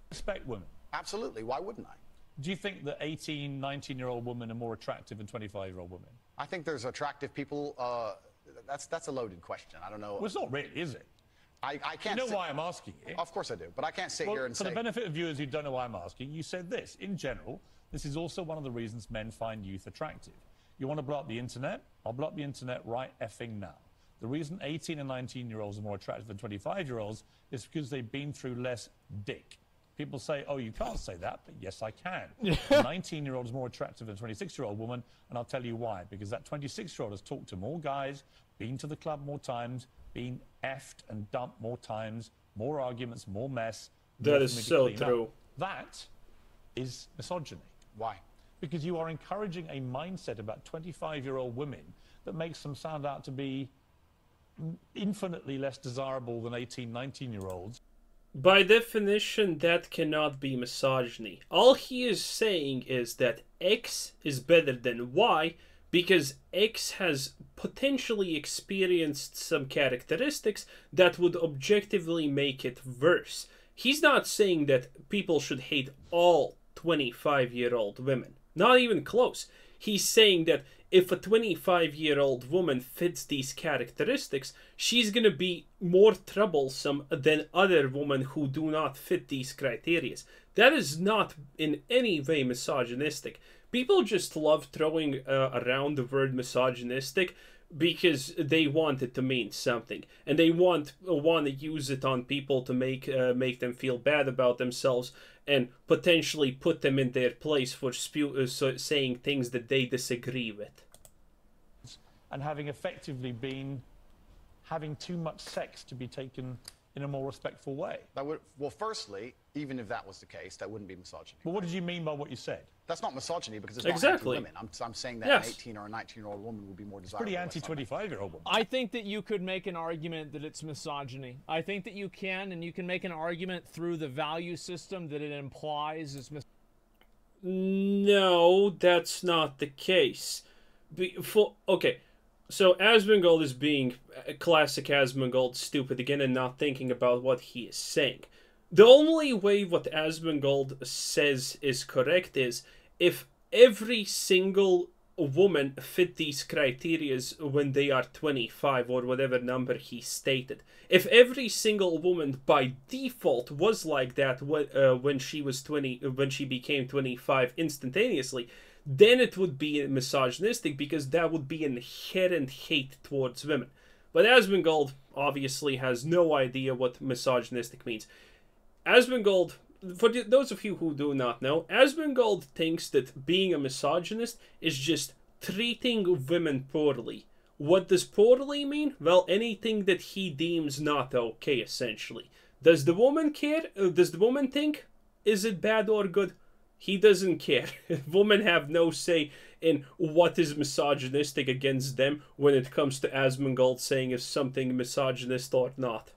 respect women. Absolutely. Why wouldn't I? Do you think that 18, 19-year-old women are more attractive than 25-year-old women? I think there's attractive people. That's a loaded question. I don't know. Well, it's not really, is it? I can't. You know why I'm asking it? Of course I do, but I can't sit here and for say. the benefit of viewers who don't know why I'm asking, you said this. In general, this is also one of the reasons men find youth attractive. You want to blow up the internet? I'll blow up the internet right effing now. The reason 18 and 19-year-olds are more attractive than 25-year-olds is because they've been through less dick. People say, oh, you can't say that, but yes, I can. A 19-year-old is more attractive than a 26-year-old woman, and I'll tell you why. Because that 26-year-old has talked to more guys, been to the club more times, been effed and dumped more times, more arguments, more mess. That is so true. That is misogyny. Why? Because you are encouraging a mindset about 25-year-old women that makes them sound out to be infinitely less desirable than 18, 19-year-olds. By definition, that cannot be misogyny. All he is saying is that X is better than Y because X has potentially experienced some characteristics that would objectively make it worse. He's not saying that people should hate all 25-year-old women. Not even close. He's saying that if a 25-year-old woman fits these characteristics, she's going to be more troublesome than other women who do not fit these criteria. That is not in any way misogynistic. People just love throwing around the word misogynistic because they want it to mean something, and they want to use it on people to make them feel bad about themselves and potentially put them in their place for saying things that they disagree with. And having effectively been having too much sex to be taken in a more respectful way. That would, well, firstly, even if that was the case, that wouldn't be misogyny. But what did you mean by what you said? That's not misogyny because it's not exactly anti-women. I'm saying that yes. an 18 or a 19-year-old woman would be more desirable. Pretty anti-25-year-old woman. I think that you could make an argument that it's misogyny. I think that you can, and you can make an argument through the value system that it implies is misogyny. No, that's not the case. Okay, so Asmongold is being a classic Asmongold stupid again and not thinking about what he is saying. The only way what Asmongold says is correct is if every single woman fit these criteria when they are 25 or whatever number he stated. If every single woman by default was like that when she was 20, when she became 25 instantaneously, then it would be misogynistic because that would be inherent hate towards women. But Asmongold obviously has no idea what misogynistic means. Asmongold, for those of you who do not know, Asmongold thinks that being a misogynist is just treating women poorly. What does poorly mean? Well, anything that he deems not okay, essentially. Does the woman care? Does the woman think? Is it bad or good? He doesn't care. Women have no say in what is misogynistic against them when it comes to Asmongold saying if something misogynist or not.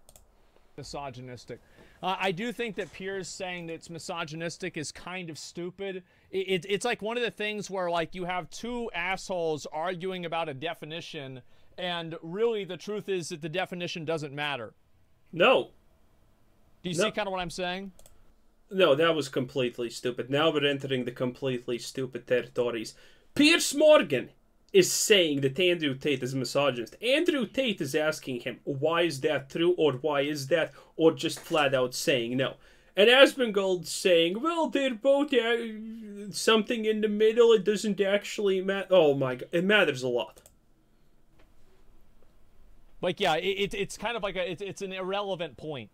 Misogynistic. I do think that Piers saying that it's misogynistic is kind of stupid. It's like one of the things where like you have two assholes arguing about a definition, and really the truth is that the definition doesn't matter. No. Do you see kind of what I'm saying? No, that was completely stupid. Now we're entering the completely stupid territories. Piers Morgan is saying that Andrew Tate is a misogynist. Andrew Tate is asking him, why is that true, or why is that, or just flat out saying no. And Asmongold's saying, well, they're both something in the middle, it doesn't actually matter. Oh my god, it matters a lot. Like, yeah, it's kind of like it's an irrelevant point.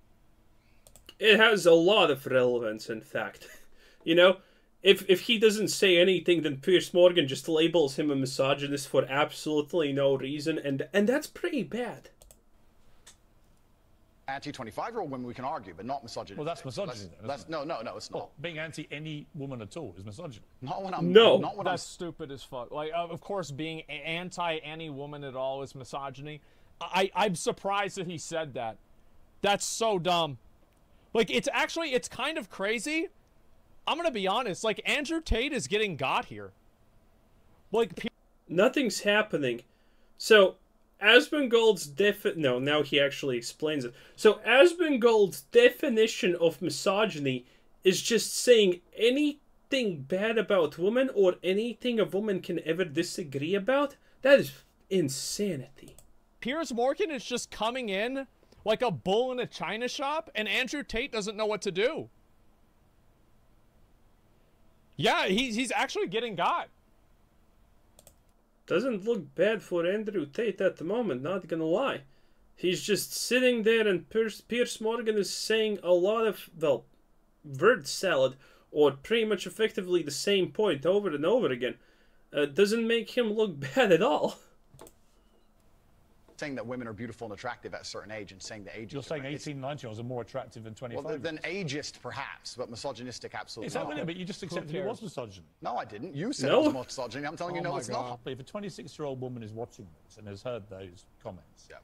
It has a lot of relevance, in fact. You know? If he doesn't say anything, then Piers Morgan just labels him a misogynist for absolutely no reason, and that's pretty bad. Anti-25-year-old women we can argue, but not misogyny. Well, that's misogyny. No, it's not. Well, being anti any woman at all is misogyny. Not when I'm. No, not when that's stupid as fuck. Like, of course, being anti any woman at all is misogyny. I'm surprised that he said that. That's so dumb. Like, it's kind of crazy. I'm gonna be honest, like, Andrew Tate is getting got here. Like, nothing's happening. So, Asmongold's no, now he actually explains it. So, Asmongold's definition of misogyny is just saying anything bad about women or anything a woman can ever disagree about, that is insanity. Piers Morgan is just coming in like a bull in a china shop, and Andrew Tate doesn't know what to do. Yeah, he's actually getting got. Doesn't look bad for Andrew Tate at the moment, not gonna lie. He's just sitting there and Piers Morgan is saying a lot of, well, word salad, or pretty much effectively the same point over and over again. Doesn't make him look bad at all. Saying that women are beautiful and attractive at a certain age and saying the age. You're saying 18, 19-year-olds are more attractive than 25. Well, than ageist, perhaps, but misogynistic, absolutely Is that not. really? But you just accepted it was misogyny. No, I didn't. You said No. it was misogyny. I'm telling you, no, it's not. If a 26-year-old woman is watching this and has heard those comments, Yeah.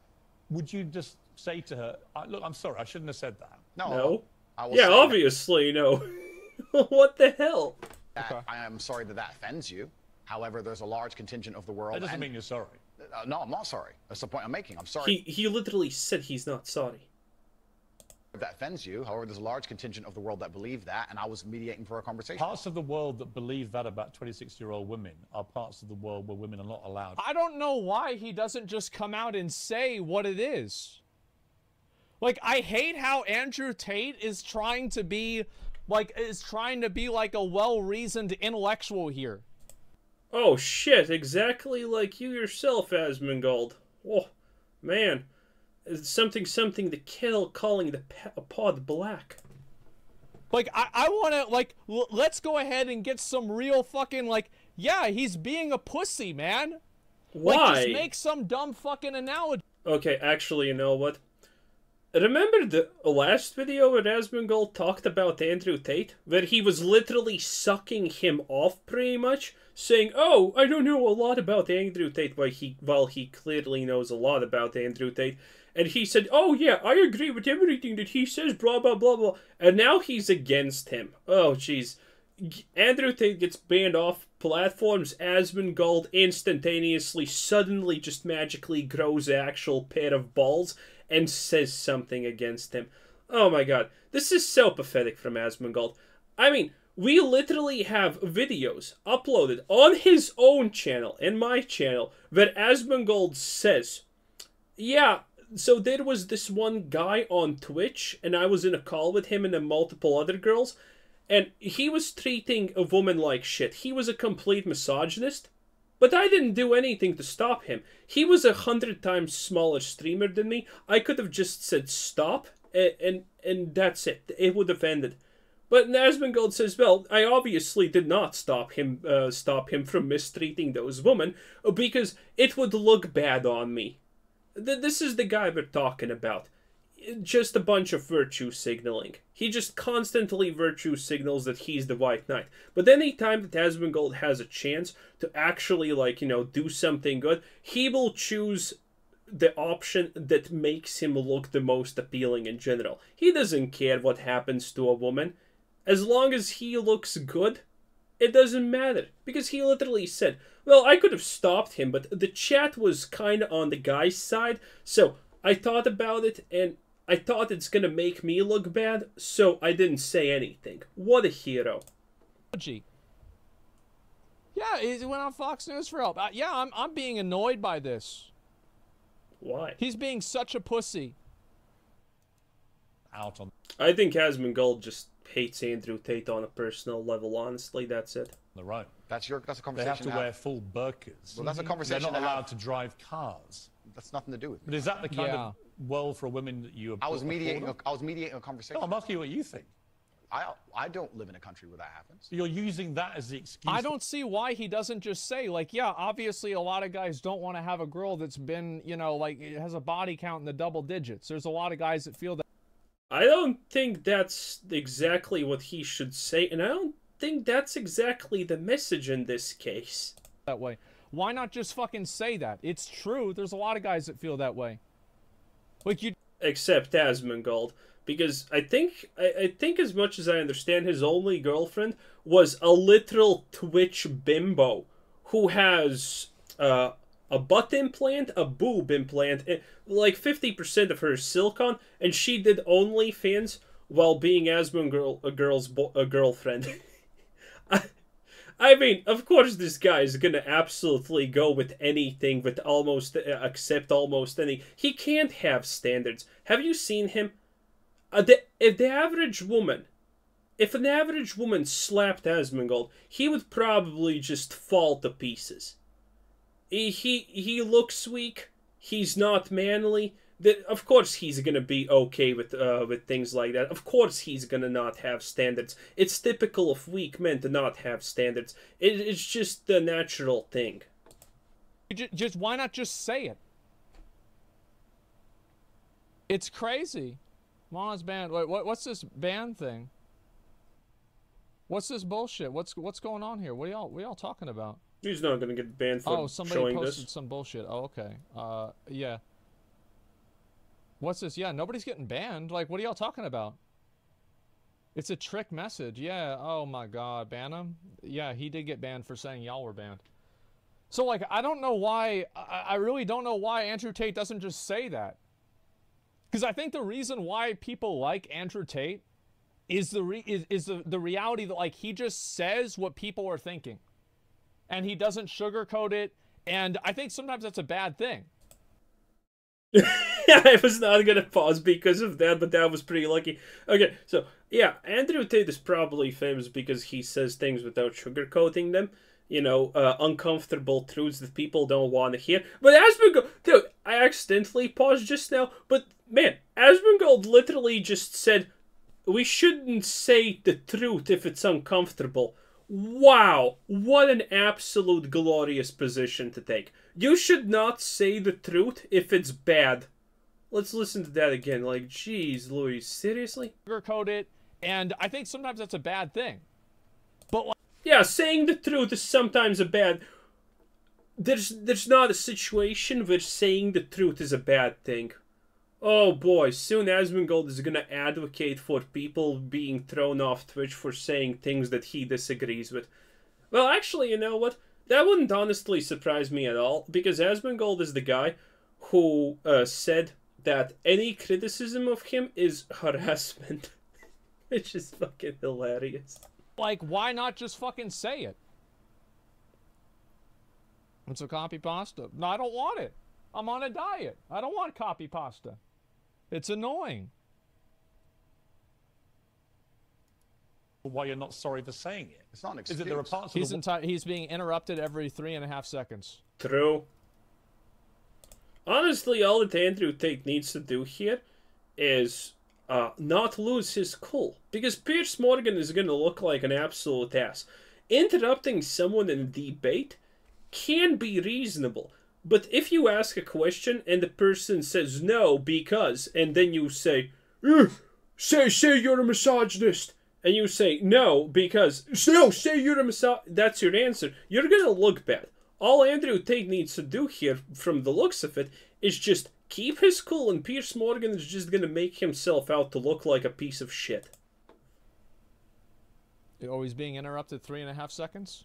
would you just say to her, look, I'm sorry, I shouldn't have said that. No. I will Yeah, say obviously, no. What the hell? that I am sorry that offends you. However, there's a large contingent of the world. That doesn't and- mean you're sorry. No, I'm not sorry. That's the point I'm making. I'm sorry He literally said he's not sorry. if that offends you. However, there's a large contingent of the world that believe that, and I was mediating for a conversation. Parts of the world that believe that about 26-year-old women are parts of the world where women are not allowed. I don't know why he doesn't just come out and say what it is. Like, I hate how Andrew Tate is trying to be like a well-reasoned intellectual here. Oh shit, exactly like you yourself, Asmongold. Oh, man. It's something the kettle calling the pod black. Like, I want to, like, let's go ahead and get some real fucking, like, yeah, he's being a pussy, man. Why? Like, just make some dumb fucking analogy. Okay, actually, you know what? Remember the last video where Asmongold talked about Andrew Tate? Where he was literally sucking him off, pretty much? Saying, oh, I don't know a lot about Andrew Tate, while he clearly knows a lot about Andrew Tate. And he said, oh yeah, I agree with everything that he says, blah, blah, blah, blah. And now he's against him. Oh, jeez. Andrew Tate gets banned off platforms. Asmongold instantaneously, suddenly, just magically grows an actual pair of balls and says something against him. Oh my god. This is so pathetic from Asmongold. I mean, we literally have videos uploaded on his own channel and my channel where Asmongold says, yeah, so there was this one guy on Twitch and I was in a call with him and then multiple other girls and he was treating a woman like shit. He was a complete misogynist, but I didn't do anything to stop him. He was 100 times smaller streamer than me. I could have just said stop and that's it. It would have ended. But Asmongold says, well, I obviously did not stop him from mistreating those women because it would look bad on me. This is the guy we're talking about. Just a bunch of virtue signaling. He just constantly virtue signals that he's the White Knight. But any time that Asmongold has a chance to actually, like, you know, do something good, he will choose the option that makes him look the most appealing in general. He doesn't care what happens to a woman. As long as he looks good, it doesn't matter. Because he literally said, well, I could have stopped him, but the chat was kind of on the guy's side. So I thought about it, and I thought it's going to make me look bad, so I didn't say anything. What a hero. Yeah, he went on Fox News for help. Yeah, I'm being annoyed by this. Why? He's being such a pussy. Out on I think Asmongold just hates Andrew Tate on a personal level, honestly, that's it. the road. That's a They conversation. have to wear full burqas. Well, that's a They're conversation not to have. allowed to drive cars. That's nothing to do with But me. is that the kind Yeah. of world for women that you I was applaud? mediating. I was mediating a conversation. No, I'm asking you what you think. I don't live in a country where that happens. So you're using that as the excuse. I don't see why he doesn't just say, like, yeah, obviously a lot of guys don't want to have a girl that's been, you know, like, it has a body count in the double digits. There's a lot of guys that feel that. I don't think that's exactly what he should say, and I don't think that's exactly the message in this case. That way. Why not just fucking say that? It's true. There's a lot of guys that feel that way. Like, you. Except Asmongold. Because I think as much as I understand, his only girlfriend was a literal Twitch bimbo who has a butt implant, a boob implant, like 50% of her is silicone, and she did OnlyFans while being a girlfriend. I mean, of course this guy is gonna absolutely go with anything, with almost, accept almost any. He can't have standards. Have you seen him? If an average woman slapped Asmongold, he would probably just fall to pieces. He looks weak. He's not manly. Of course he's gonna be okay with things like that. Of course he's gonna not have standards. It's typical of weak men to not have standards. It's just the natural thing. Just why not just say it? It's crazy. Mama's banned. What's this ban thing? What's this bullshit? What's going on here? What are y'all talking about? He's not gonna get banned for somebody posted this. some bullshit. Oh, okay. Yeah. What's this? Yeah, nobody's getting banned. Like, what are y'all talking about? It's a trick message. Yeah. Oh my God. Ban him? Yeah, he did get banned for saying y'all were banned. So, like, I don't know why. I really don't know why Andrew Tate doesn't just say that. Because I think the reason why people like Andrew Tate is the reality that, like, he just says what people are thinking, and he doesn't sugarcoat it. And I think sometimes that's a bad thing. I was not gonna pause because of that, but that was pretty lucky. Okay, so yeah, Andrew Tate is probably famous because he says things without sugarcoating them. You know, uncomfortable truths that people don't want to hear. But Asmongold, dude, I accidentally paused just now, but man, Asmongold literally just said, we shouldn't say the truth if it's uncomfortable. Wow, what an absolute glorious position to take. You should not say the truth if it's bad. Let's listen to that again. Like, geez, Louis, seriously? Sugarcoat it, and I think sometimes that's a bad thing. But like, yeah, saying the truth is sometimes a bad. There's not a situation where saying the truth is a bad thing. Oh boy, soon Asmongold is gonna advocate for people being thrown off Twitch for saying things that he disagrees with. Well, actually, you know what? That wouldn't honestly surprise me at all, because Asmongold is the guy who said that any criticism of him is harassment. Which is fucking hilarious. Like, why not just fucking say it? It's a copy pasta. No, I don't want it. I'm on a diet. I don't want copy pasta. It's annoying. Why you're not sorry for saying it? It's not an excuse. Is it there are parts of He's being interrupted every 3.5 seconds. True. Honestly, all that Andrew Tate needs to do here is not lose his cool. Because Piers Morgan is going to look like an absolute ass. Interrupting someone in a debate can be reasonable. But if you ask a question and the person says no because, and then you say, say you're a misogynist, and you say no because, no, say you're a misogynist, that's your answer, you're going to look bad. All Andrew Tate needs to do here, from the looks of it, is just keep his cool, and Piers Morgan is just going to make himself out to look like a piece of shit. You're always being interrupted 3.5 seconds?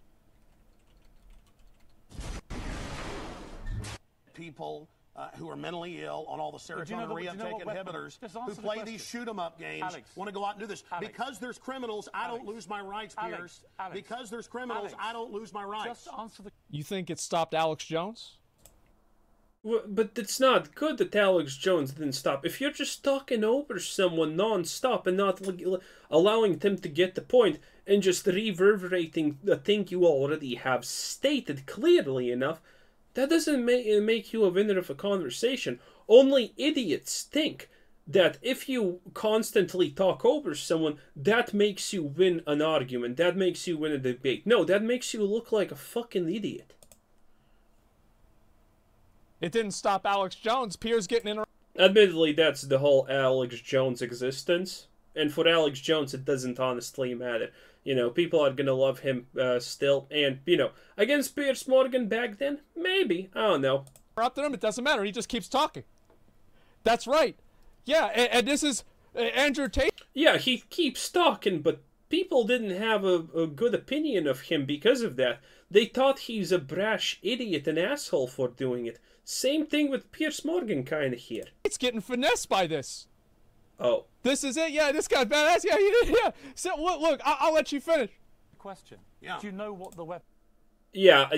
People who are mentally ill on all the serotonin reuptake inhibitors who play these shoot-'em-up games want to go out and do this. Because there's criminals, I don't lose my rights, Piers. Because there's criminals, I don't lose my rights. Just answer the... You think it stopped Alex Jones? Well, but it's not good that Alex Jones didn't stop. If you're just talking over someone non-stop and not allowing them to get the point and just reverberating the thing you already have stated clearly enough, that doesn't make you a winner of a conversation. Only idiots think that if you constantly talk over someone, that makes you win an argument. That makes you win a debate. No, that makes you look like a fucking idiot. It didn't stop Alex Jones. Piers getting interrupted. Admittedly, that's the whole Alex Jones existence. And for Alex Jones, it doesn't honestly matter. You know, people are gonna love him still. And, you know, against Piers Morgan back then? Maybe. I don't know. Interrupted him. It doesn't matter. He just keeps talking. That's right. Yeah, and this is Andrew Tate. Yeah, he keeps talking, but people didn't have a good opinion of him because of that. They thought he's a brash idiot and asshole for doing it. Same thing with Piers Morgan kind of here. It's getting finessed by this. Oh. This is it? Yeah, this guy's badass. Yeah, he did. Yeah. So, look, I'll let you finish. Question. Yeah. Do you know what the weapon... Yeah,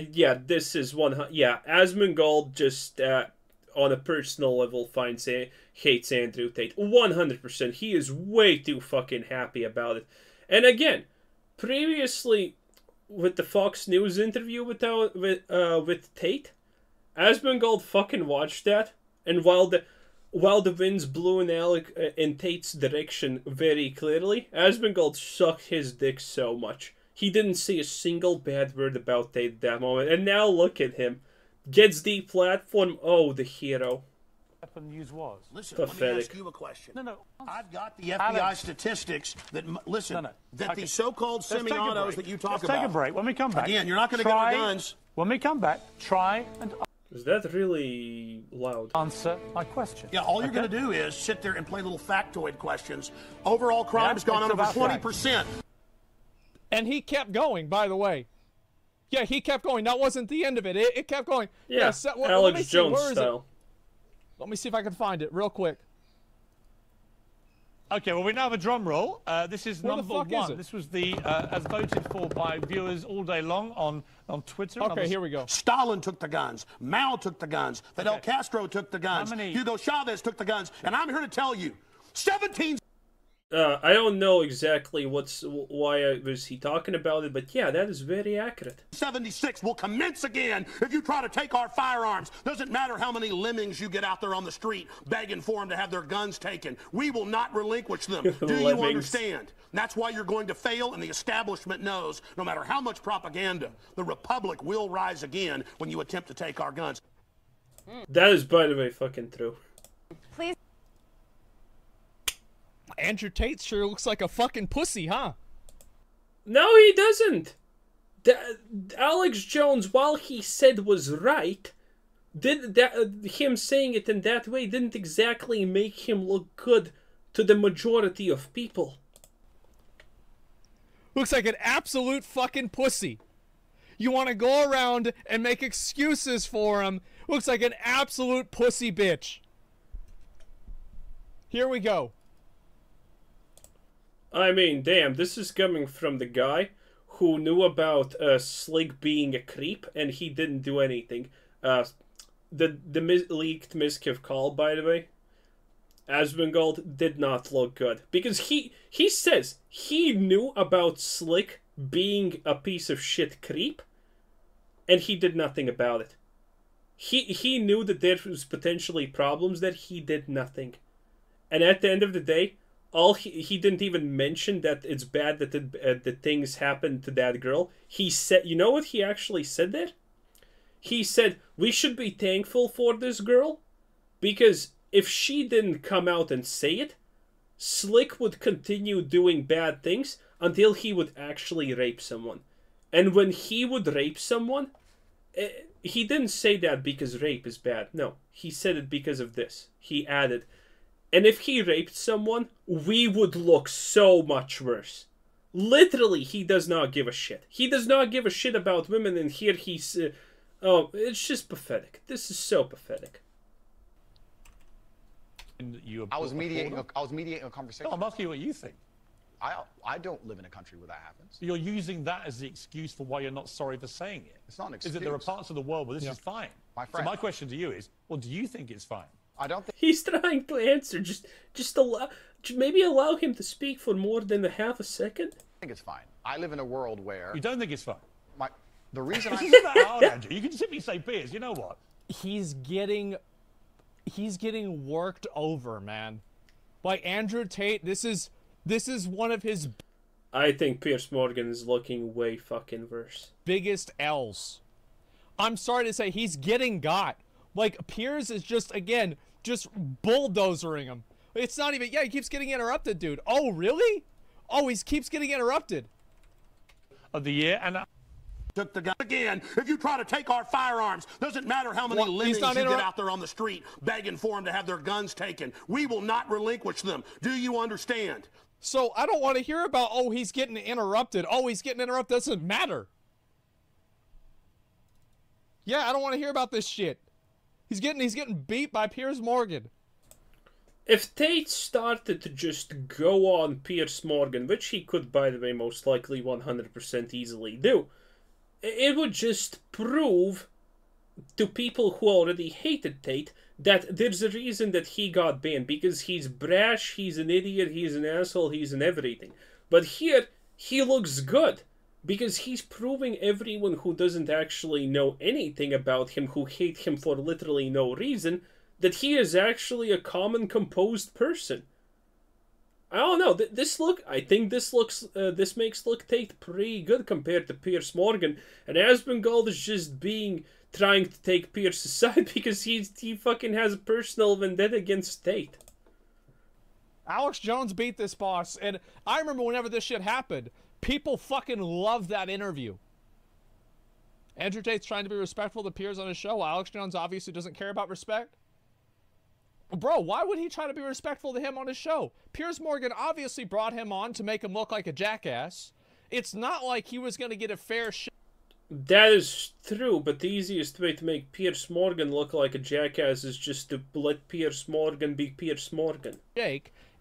this is one... Yeah, Asmongold just, on a personal level, hates Andrew Tate. 100%. He is way too fucking happy about it. And again, previously, with the Fox News interview with Tate, Asmongold fucking watched that, and while the winds blew in Tate's direction very clearly, Asmongold sucked his dick so much. He didn't say a single bad word about Tate at that moment, and now look at him. Gets the platform, oh, the hero. Weapon used was? Listen, Pathetic. let me ask you a question. No. I've got the FBI statistics that, listen, that the so-called semi-autos that you talk about... Let's take a break. When we come back... Again, you're not going to get our guns. When we come back, try and... Is that really loud? Answer my question. Yeah, all you're going to do is sit there and play little factoid questions. Overall crime has gone up over 20%. And he kept going, by the way. Yeah, he kept going. That wasn't the end of it. It kept going. Yeah, so, Alex Jones style. Let me see if I can find it real quick. Okay, well, we now have a drum roll. This is Where the number fuck is one. it? This was the, as voted for by viewers all day long on Twitter. Okay, here we go. Stalin took the guns. Mao took the guns. Fidel Castro took the guns. Hugo Chavez took the guns. And I'm here to tell you, 17... I don't know exactly why was he talking about it, but yeah, that is very accurate. 76 will commence again if you try to take our firearms. Doesn't matter how many lemmings you get out there on the street begging for them to have their guns taken. We will not relinquish them. Do you understand? That's why you're going to fail, and the establishment knows no matter how much propaganda, the Republic will rise again when you attempt to take our guns. That is, by the way, fucking true. Please. Andrew Tate sure looks like a fucking pussy, huh? No, he doesn't. Alex Jones, while he said was right, him saying it in that way didn't exactly make him look good to the majority of people. Looks like an absolute fucking pussy. You want to go around and make excuses for him. Looks like an absolute pussy bitch. Here we go. I mean, damn, this is coming from the guy who knew about Slick being a creep, and he didn't do anything. The leaked Miskiv call, by the way, Asmongold did not look good. Because he says he knew about Slick being a piece of shit creep, and he did nothing about it. He knew that there was potentially problems, that he did nothing. And at the end of the day, he didn't even mention that it's bad that the things happened to that girl. He said, you know what he actually said there? He said, we should be thankful for this girl, because if she didn't come out and say it, Slick would continue doing bad things until he would actually rape someone. And when he would rape someone, he didn't say that because rape is bad. No, he said it because of this. He added, and if he raped someone, we would look so much worse. Literally, he does not give a shit. He does not give a shit about women, and here he's... oh, it's just pathetic. This is so pathetic. I was mediating a conversation. No, I'm asking you what you think. I don't live in a country where that happens. You're using that as the excuse for why you're not sorry for saying it. It's not an excuse. Is that there are parts of the world where this is fine? My friend. So my question to you is, well, do you think it's fine? I don't think... He's trying to answer. Just maybe allow him to speak for more than a half a second. I think it's fine. I live in a world where... You don't think it's fine? The reason This isn't that hard, Andrew. You can simply say, Piers, you know what? He's getting worked over, man. By Andrew Tate, this is one of his I think Piers Morgan is looking way fucking worse. biggest L's. I'm sorry to say, he's getting got. Like, Piers is just bulldozering him. It's not even, yeah, he keeps getting interrupted, dude. Oh, really? Oh, he keeps getting interrupted. Of the year, and... Took the gun again. If you try to take our firearms, doesn't matter how many lemmings you get out there on the street begging for them to have their guns taken. We will not relinquish them. Do you understand? So I don't want to hear about, oh, he's getting interrupted. Oh, he's getting interrupted. Doesn't matter. Yeah, I don't want to hear about this shit. He's getting beat by Piers Morgan. If Tate started to just go on Piers Morgan, which he could, by the way, most likely 100% easily do, it would just prove to people who already hated Tate that there's a reason that he got banned, because he's brash, he's an idiot, he's an asshole, he's an everything. But here, he looks good, because he's proving everyone who doesn't actually know anything about him, who hate him for literally no reason, that he is actually a common, composed person. I don't know. I think this makes look Tate pretty good compared to Piers Morgan, and Asmongold is just trying to take Pierce's side because he fucking has a personal vendetta against Tate. Alex Jones beat this boss, and I remember whenever this shit happened, people fucking loved that interview. Andrew Tate's trying to be respectful to Piers on his show. Alex Jones obviously doesn't care about respect. Bro, why would he try to be respectful to him on his show? Piers Morgan obviously brought him on to make him look like a jackass. It's not like he was going to get a fair shake. That is true, but the easiest way to make Piers Morgan look like a jackass is just to let Piers Morgan be Piers Morgan.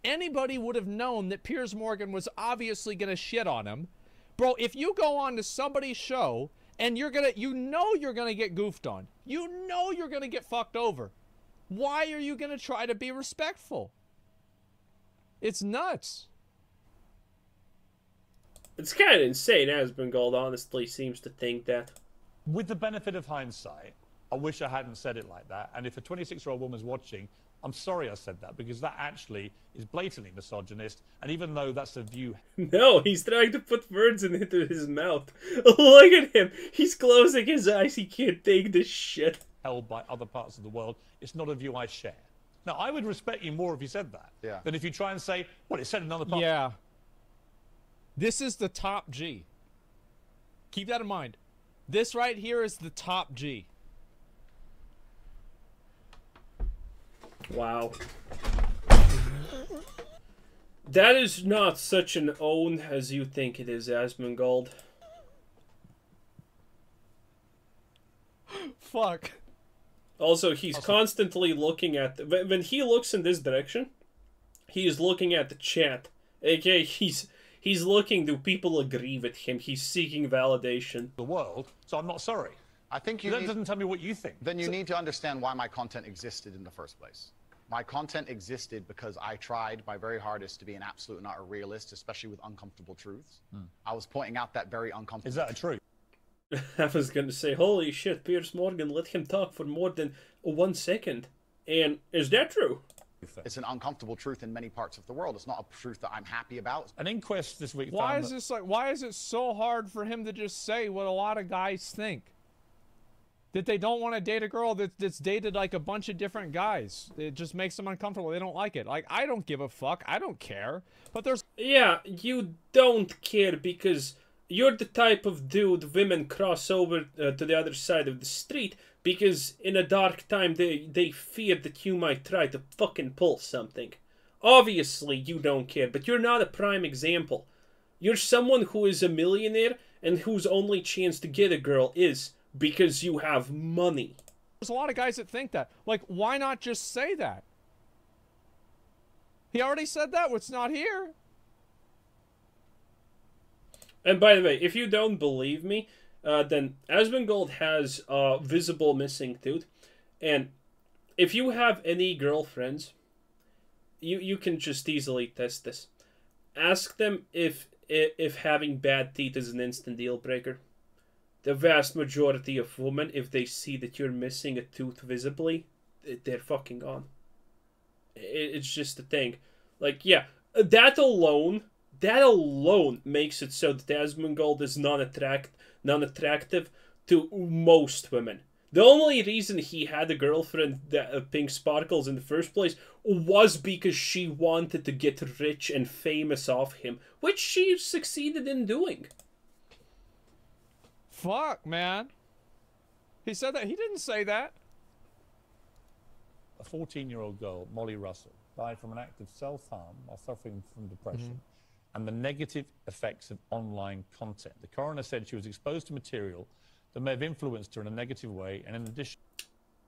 Anybody would have known that Piers Morgan was obviously going to shit on him. Bro, if you go on to somebody's show and you're going to get goofed on. You know you're going to get fucked over. Why are you going to try to be respectful? It's nuts. It's kind of insane. Asmongold honestly seems to think that. With the benefit of hindsight, I wish I hadn't said it like that. And if a 26-year-old woman's watching, I'm sorry I said that, because that actually is blatantly misogynist. And even though that's a view... No, he's trying to put words into his mouth. Look at him. He's closing his eyes. He can't take this shit. ...held by other parts of the world, it's not a view I share. Now, I would respect you more if you said that than if you try and say, well, it said another part. Yeah. This is the top G. Keep that in mind. This right here is the top G. Wow. That is not such an own as you think it is, Asmongold. Fuck. Also, he's constantly looking at... When he looks in this direction, he is looking at the chat. Okay, he's looking, do people agree with him? He's seeking validation. The world, so I'm not sorry. I think that doesn't tell me what you think. Then you need to understand why my content existed in the first place. My content existed because I tried my very hardest to be an absolute and utter realist, especially with uncomfortable truths. I was pointing out that very uncomfortable... Is that a truth? I was going to say, holy shit, Piers Morgan let him talk for more than 1 second. And is that true? It's an uncomfortable truth in many parts of the world. It's not a truth that I'm happy about. An inquest this week Why is it so hard for him to just say what a lot of guys think? That they don't want to date a girl that's dated like a bunch of different guys. It just makes them uncomfortable. They don't like it. Like, I don't give a fuck. I don't care. But there's... Yeah, you don't care because you're the type of dude women cross over to the other side of the street because in a dark time they fear that you might try to fucking pull something. Obviously you don't care, but you're not a prime example. You're someone who is a millionaire and whose only chance to get a girl is because you have money. There's a lot of guys that think that. Like, why not just say that? He already said that. It's not here. And by the way, if you don't believe me, then Asmongold has a visible missing tooth. And if you have any girlfriends, you can just easily test this. Ask them if having bad teeth is an instant deal breaker. The vast majority of women, if they see that you're missing a tooth visibly, they're fucking gone. It's just a thing. Like, yeah, that alone makes it so that Asmongold is non-attractive to most women. The only reason he had a girlfriend, Pink Sparkles, in the first place was because she wanted to get rich and famous off him, which she succeeded in doing. Fuck, man. He said that. He didn't say that. A 14-year-old girl, Molly Russell, died from an act of self-harm while suffering from depression and the negative effects of online content. The coroner said she was exposed to material that may have influenced her in a negative way, and in addition...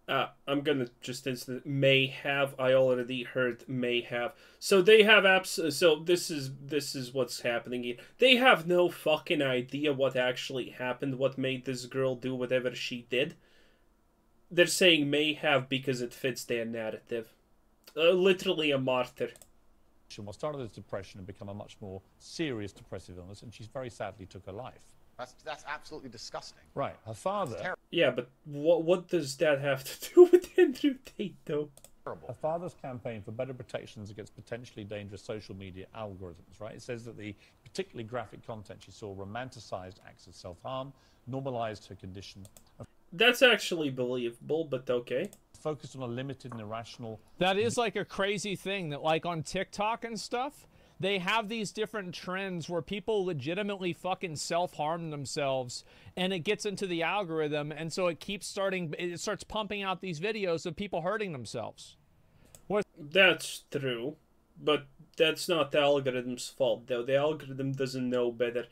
I'm gonna just instant may have. I already heard may have. So they have apps. So this is what's happening here. They have no fucking idea what actually happened. What made this girl do whatever she did. They're saying may have because it fits their narrative. Literally a martyr. What started as depression and become a much more serious depressive illness, and she very sadly took her life. That's absolutely disgusting. Right. Her father... Yeah, but what does that have to do with Andrew Tate, though? Her father's campaign for better protections against potentially dangerous social media algorithms, right? It says that the particularly graphic content she saw romanticized acts of self-harm, normalized her condition. That's actually believable, but okay. Focused on a limited and irrational... That is like a crazy thing that, like, on TikTok and stuff, they have these different trends where people legitimately fucking self-harm themselves, and it gets into the algorithm, and so it starts pumping out these videos of people hurting themselves. That's true, but that's not the algorithm's fault, though. The algorithm doesn't know better.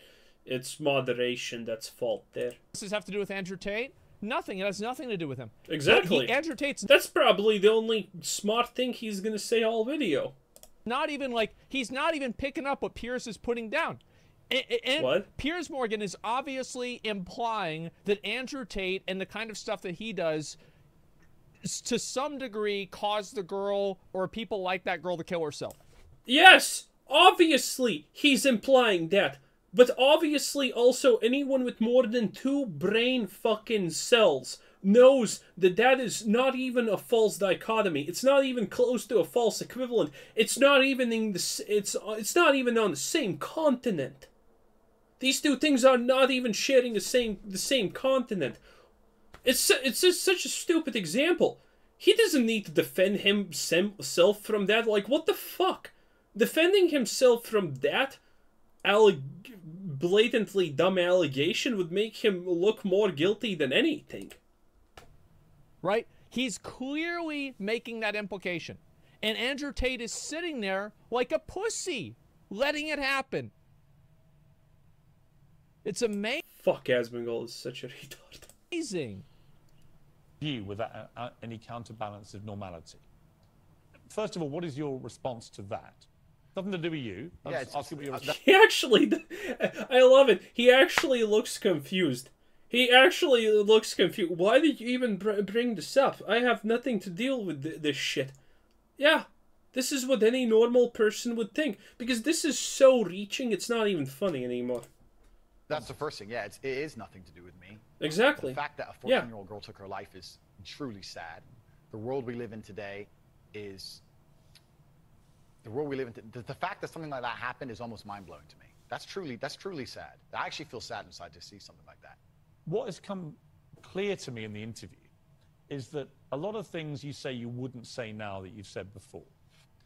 It's moderation that's fault there. Does this have to do with Andrew Tate? Nothing. It has nothing to do with him. Exactly. Andrew Tate's... That's probably the only smart thing he's gonna say all video. Not even, like, he's not even picking up what Piers is putting down. And what? Piers Morgan is obviously implying that Andrew Tate and the kind of stuff that he does, to some degree, caused the girl or people like that girl to kill herself. Yes! Obviously, he's implying that. But obviously also anyone with more than 2 brain fucking cells knows that that is not even a false dichotomy. It's not even close to a false equivalent. It's not even in the, it's not even on the same continent. These two things are not even sharing the same continent. It's just such a stupid example. He doesn't need to defend himself from that. Like, what the fuck? Defending himself from that blatantly dumb allegation would make him look more guilty than anything. Right? He's clearly making that implication. And Andrew Tate is sitting there like a pussy, letting it happen. It's amazing. Fuck, Asmongold is such a retard. Amazing. You without any counterbalance of normality. First of all, what is your response to that? Nothing to do with you. Yeah, he actually, I love it. He actually looks confused. He actually looks confused. Why did you even bring this up? I have nothing to deal with this shit. Yeah, this is what any normal person would think. Because this is so reaching, it's not even funny anymore. That's the first thing. Yeah, it is nothing to do with me. Exactly. The fact that a 14-year-old girl took her life is truly sad. The world we live in today is... The world we live in, the fact that something like that happened is almost mind-blowing to me. That's truly sad. I actually feel sad inside to see something like that. What has come clear to me in the interview is that a lot of things you say you wouldn't say now that you've said before.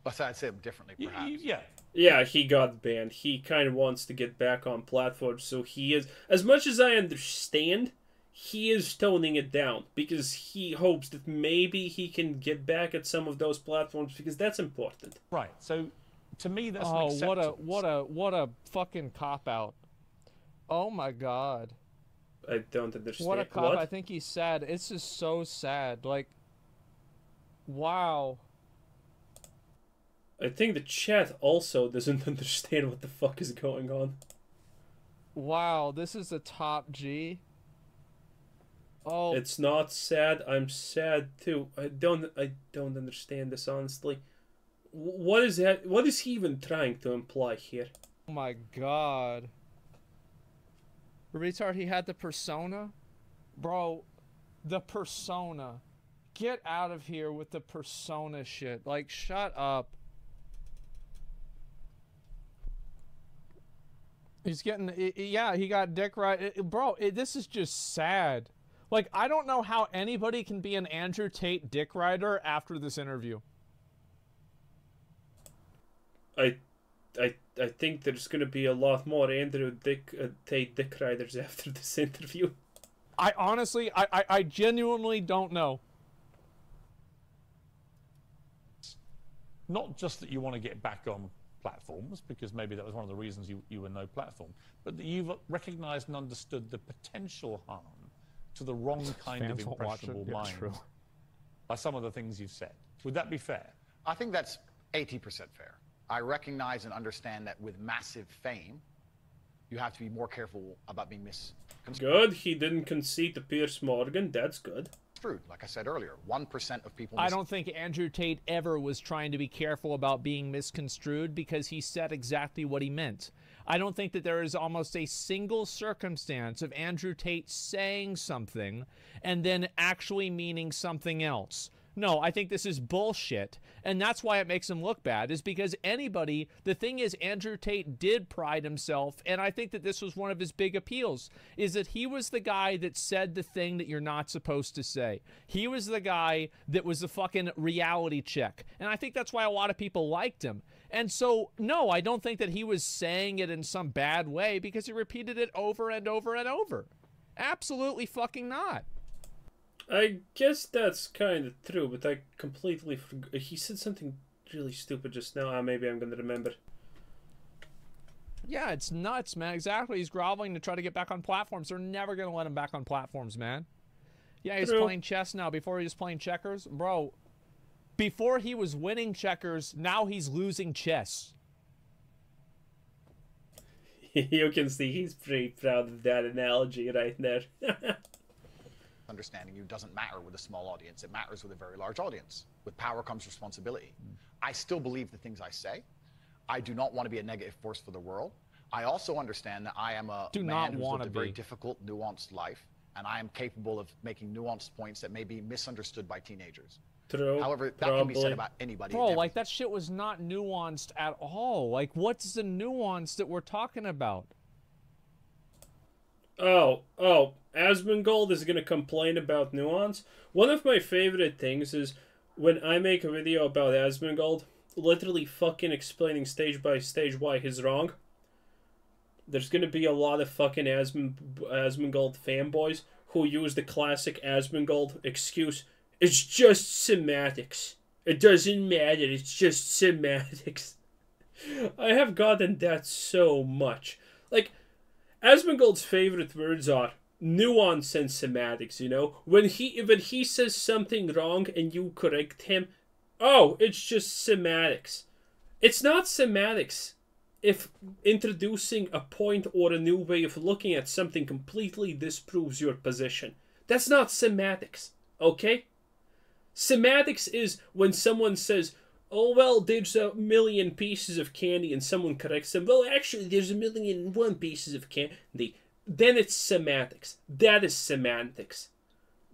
But I'd say it differently, perhaps. Yeah. Yeah, he got banned. He kind of wants to get back on platforms, so he is, as much as I understand, he is toning it down because he hopes that maybe he can get back at some of those platforms because that's important. Right. So, to me, that's an Oh, acceptance. what a fucking cop out! Oh my god! I don't understand. What a cop! I think he's sad. It's just so sad. Like, wow. I think the chat also doesn't understand what the fuck is going on. Wow, this is a top G. Oh, it's not sad. I'm sad too. I don't understand this honestly. What is that? What is he even trying to imply here? oh my god. Retard, he had the persona? Bro, the persona. Get out of here with the persona shit. Like, shut up. He's getting, yeah, he got dick right. Bro, this is just sad. Like, I don't know how anybody can be an Andrew Tate dick rider after this interview. I think there's gonna be a lot more Andrew Tate dick riders after this interview. I honestly, I genuinely don't know. Not just that you want to get back on platforms, because maybe that was one of the reasons you were no platform, but that you've recognized and understood the potential harm to the wrong kind of impressionable mind by some of the things you've said. Would that be fair? I think that's 80% fair. I recognize and understand that with massive fame, you have to be more careful about being misconstrued. Good. He didn't concede to Piers Morgan. That's good. Like I said earlier, 1% of people... I don't think Andrew Tate ever was trying to be careful about being misconstrued because he said exactly what he meant. I don't think that there is almost a single circumstance of Andrew Tate saying something and then actually meaning something else. No, I think this is bullshit, and that's why it makes him look bad, is because anybody... The thing is, Andrew Tate did pride himself, and I think that this was one of his big appeals, is that he was the guy that said the thing that you're not supposed to say. He was the guy that was the fucking reality check, and I think that's why a lot of people liked him. And so, no, I don't think that he was saying it in some bad way, because he repeated it over and over and over. Absolutely fucking not. I guess that's kind of true, but I completely forgot. He said something really stupid just now. Maybe I'm going to remember. Yeah, it's nuts, man. Exactly. He's groveling to try to get back on platforms. They're never going to let him back on platforms, man. Yeah, he's playing chess now. Before he was playing checkers. Bro, before he was winning checkers, now he's losing chess. You can see he's pretty proud of that analogy right there. Understanding you doesn't matter with a small audience. It matters with a very large audience. With power comes responsibility. I still believe the things I say. I do not want to be a negative force for the world. I also understand that I am a man who's lived a very difficult, nuanced life, and I am capable of making nuanced points that may be misunderstood by teenagers. True. However, that can be said about anybody. Bro, like, that shit was not nuanced at all. Like, what's the nuance that we're talking about? Oh, Asmongold is going to complain about nuance. One of my favorite things is when I make a video about Asmongold, literally fucking explaining stage by stage why he's wrong. There's going to be a lot of fucking Asmongold fanboys who use the classic Asmongold excuse. It's just semantics. It doesn't matter. It's just semantics. I have gotten that so much. Like, Asmongold's favorite words are nuance and semantics, you know? When he says something wrong and you correct him, oh, it's just semantics. It's not semantics if introducing a point or a new way of looking at something completely disproves your position. That's not semantics, okay? Semantics is when someone says, oh, well, there's a million pieces of candy, and someone corrects them. Well, actually, there's 1,000,001 pieces of candy. Then it's semantics. That is semantics.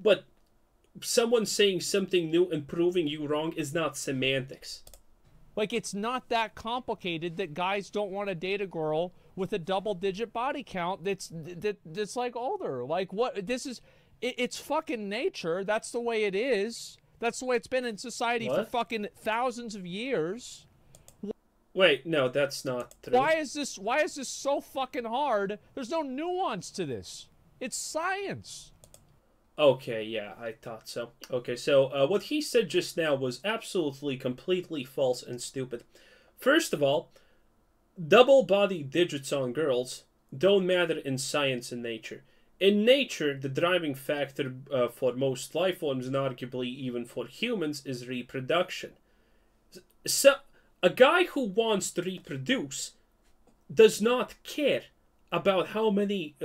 But someone saying something new and proving you wrong is not semantics. Like, it's not that complicated that guys don't want to date a girl with a double-digit body count that's like older. Like, what? This is... It's fucking nature. That's the way it is. That's the way it's been in society for fucking thousands of years. Wait, no, that's not true. Why is this so fucking hard? There's no nuance to this. It's science. Okay, yeah, I thought so. Okay, so what he said just now was absolutely, completely false and stupid. First of all, double body digits on girls don't matter in science and nature. In nature, the driving factor for most life forms, and arguably even for humans, is reproduction. So, a guy who wants to reproduce does not care about how many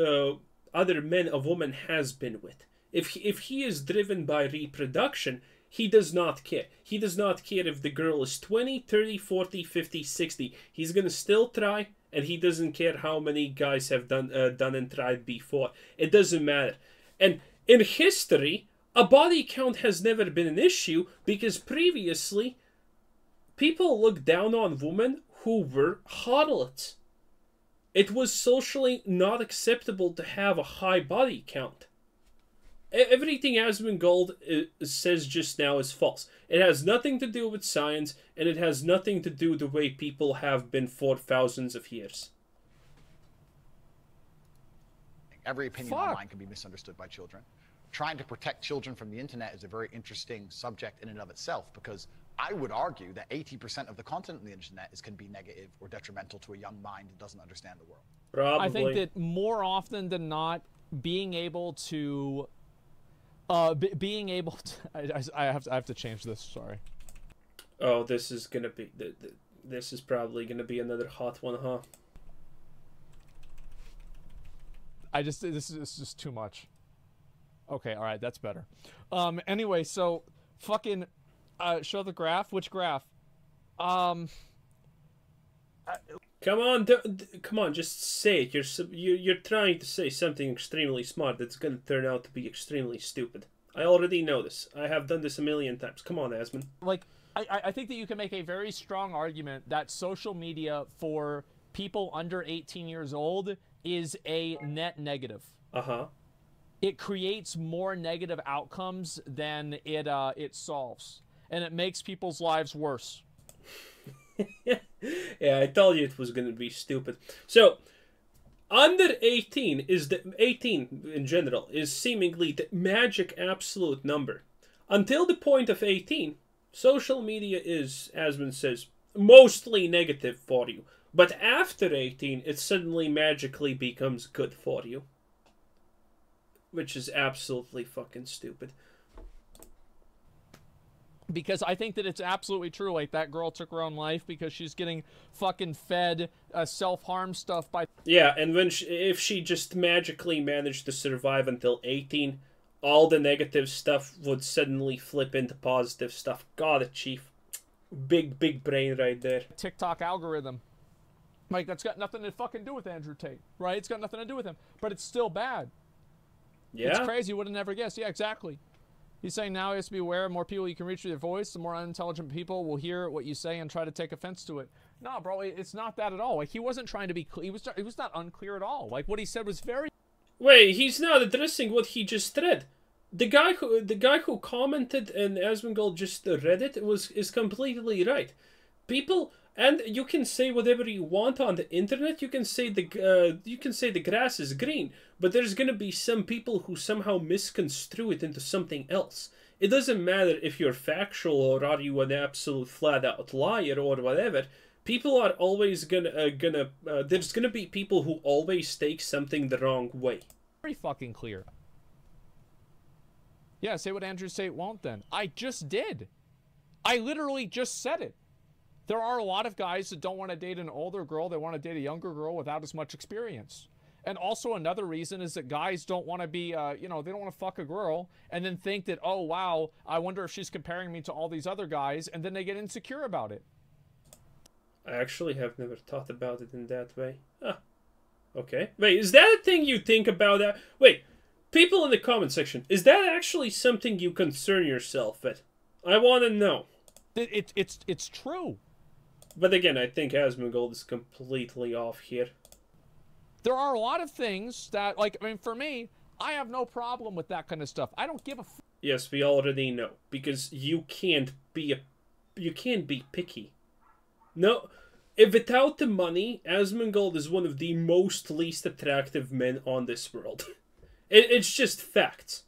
other men a woman has been with. If he is driven by reproduction, he does not care. He does not care if the girl is 20, 30, 40, 50, 60. He's going to still try. And he doesn't care how many guys have done and tried before. It doesn't matter. And in history, a body count has never been an issue because previously, people looked down on women who were harlots. It was socially not acceptable to have a high body count. Everything Asmongold says just now is false. It has nothing to do with science, and it has nothing to do with the way people have been for thousands of years. Every opinion online can be misunderstood by children. Trying to protect children from the internet is a very interesting subject in and of itself, because I would argue that 80% of the content on the internet can be negative or detrimental to a young mind that doesn't understand the world. Probably. I think that more often than not, being able to being able to, I have to change this. Sorry. Oh, this is gonna be this is probably gonna be another hot one, huh? This is just too much. Okay, all right, that's better. Anyway, so fucking show the graph. Which graph? Come on, come on, just say it. You're trying to say something extremely smart that's gonna turn out to be extremely stupid. I already know this. I have done this a million times. Come on, Asmon. Like, I think that you can make a very strong argument that social media for people under 18 years old is a net negative. Uh-huh. It creates more negative outcomes than it solves. And it makes people's lives worse. Yeah, I told you it was going to be stupid. So, under 18 18 in general is seemingly the magic absolute number. Until the point of 18, social media is, Asmon says, mostly negative for you. But after 18, it suddenly magically becomes good for you. Which is absolutely fucking stupid. Because I think that it's absolutely true. Like, that girl took her own life because she's getting fucking fed self-harm stuff by... Yeah, and if she just magically managed to survive until 18, all the negative stuff would suddenly flip into positive stuff. Got it, Chief. Big brain right there. TikTok algorithm. Like, that's got nothing to fucking do with Andrew Tate, right? It's got nothing to do with him. But it's still bad. Yeah. It's crazy. You would have never guessed. Yeah, exactly. He's saying now he has to be aware of more people you can reach with your voice. The more unintelligent people will hear what you say and try to take offense to it. No, bro, it's not that at all. Like, he wasn't trying to be clear. He was not unclear at all. Like, what he said was very... Wait, he's not addressing what he just read. The guy who commented and Asmongold just read it is completely right. People, and you can say whatever you want on the internet. You can say the grass is green, but there's gonna be some people who somehow misconstrue it into something else. It doesn't matter if you're factual or are you an absolute flat out liar or whatever. People are always there's gonna be people who always take something the wrong way. Very fucking clear. Yeah, say what Andrew Tate won't then. I just did. I literally just said it. There are a lot of guys that don't want to date an older girl. They want to date a younger girl without as much experience. And also another reason is that guys don't want to be, they don't want to fuck a girl and then think that, oh, wow, I wonder if she's comparing me to all these other guys, and then they get insecure about it. I actually have never thought about it in that way. Ah, okay. Wait, is that a thing you think about? Wait, people in the comment section, is that actually something you concern yourself with? I want to know. It's true. But again, I think Asmongold is completely off here. There are a lot of things that, like, I mean, for me, I have no problem with that kind of stuff. I don't give a f. Yes, we already know, because you can't be picky. No, without the money, Asmongold is one of the most least attractive men on this world. It's just facts.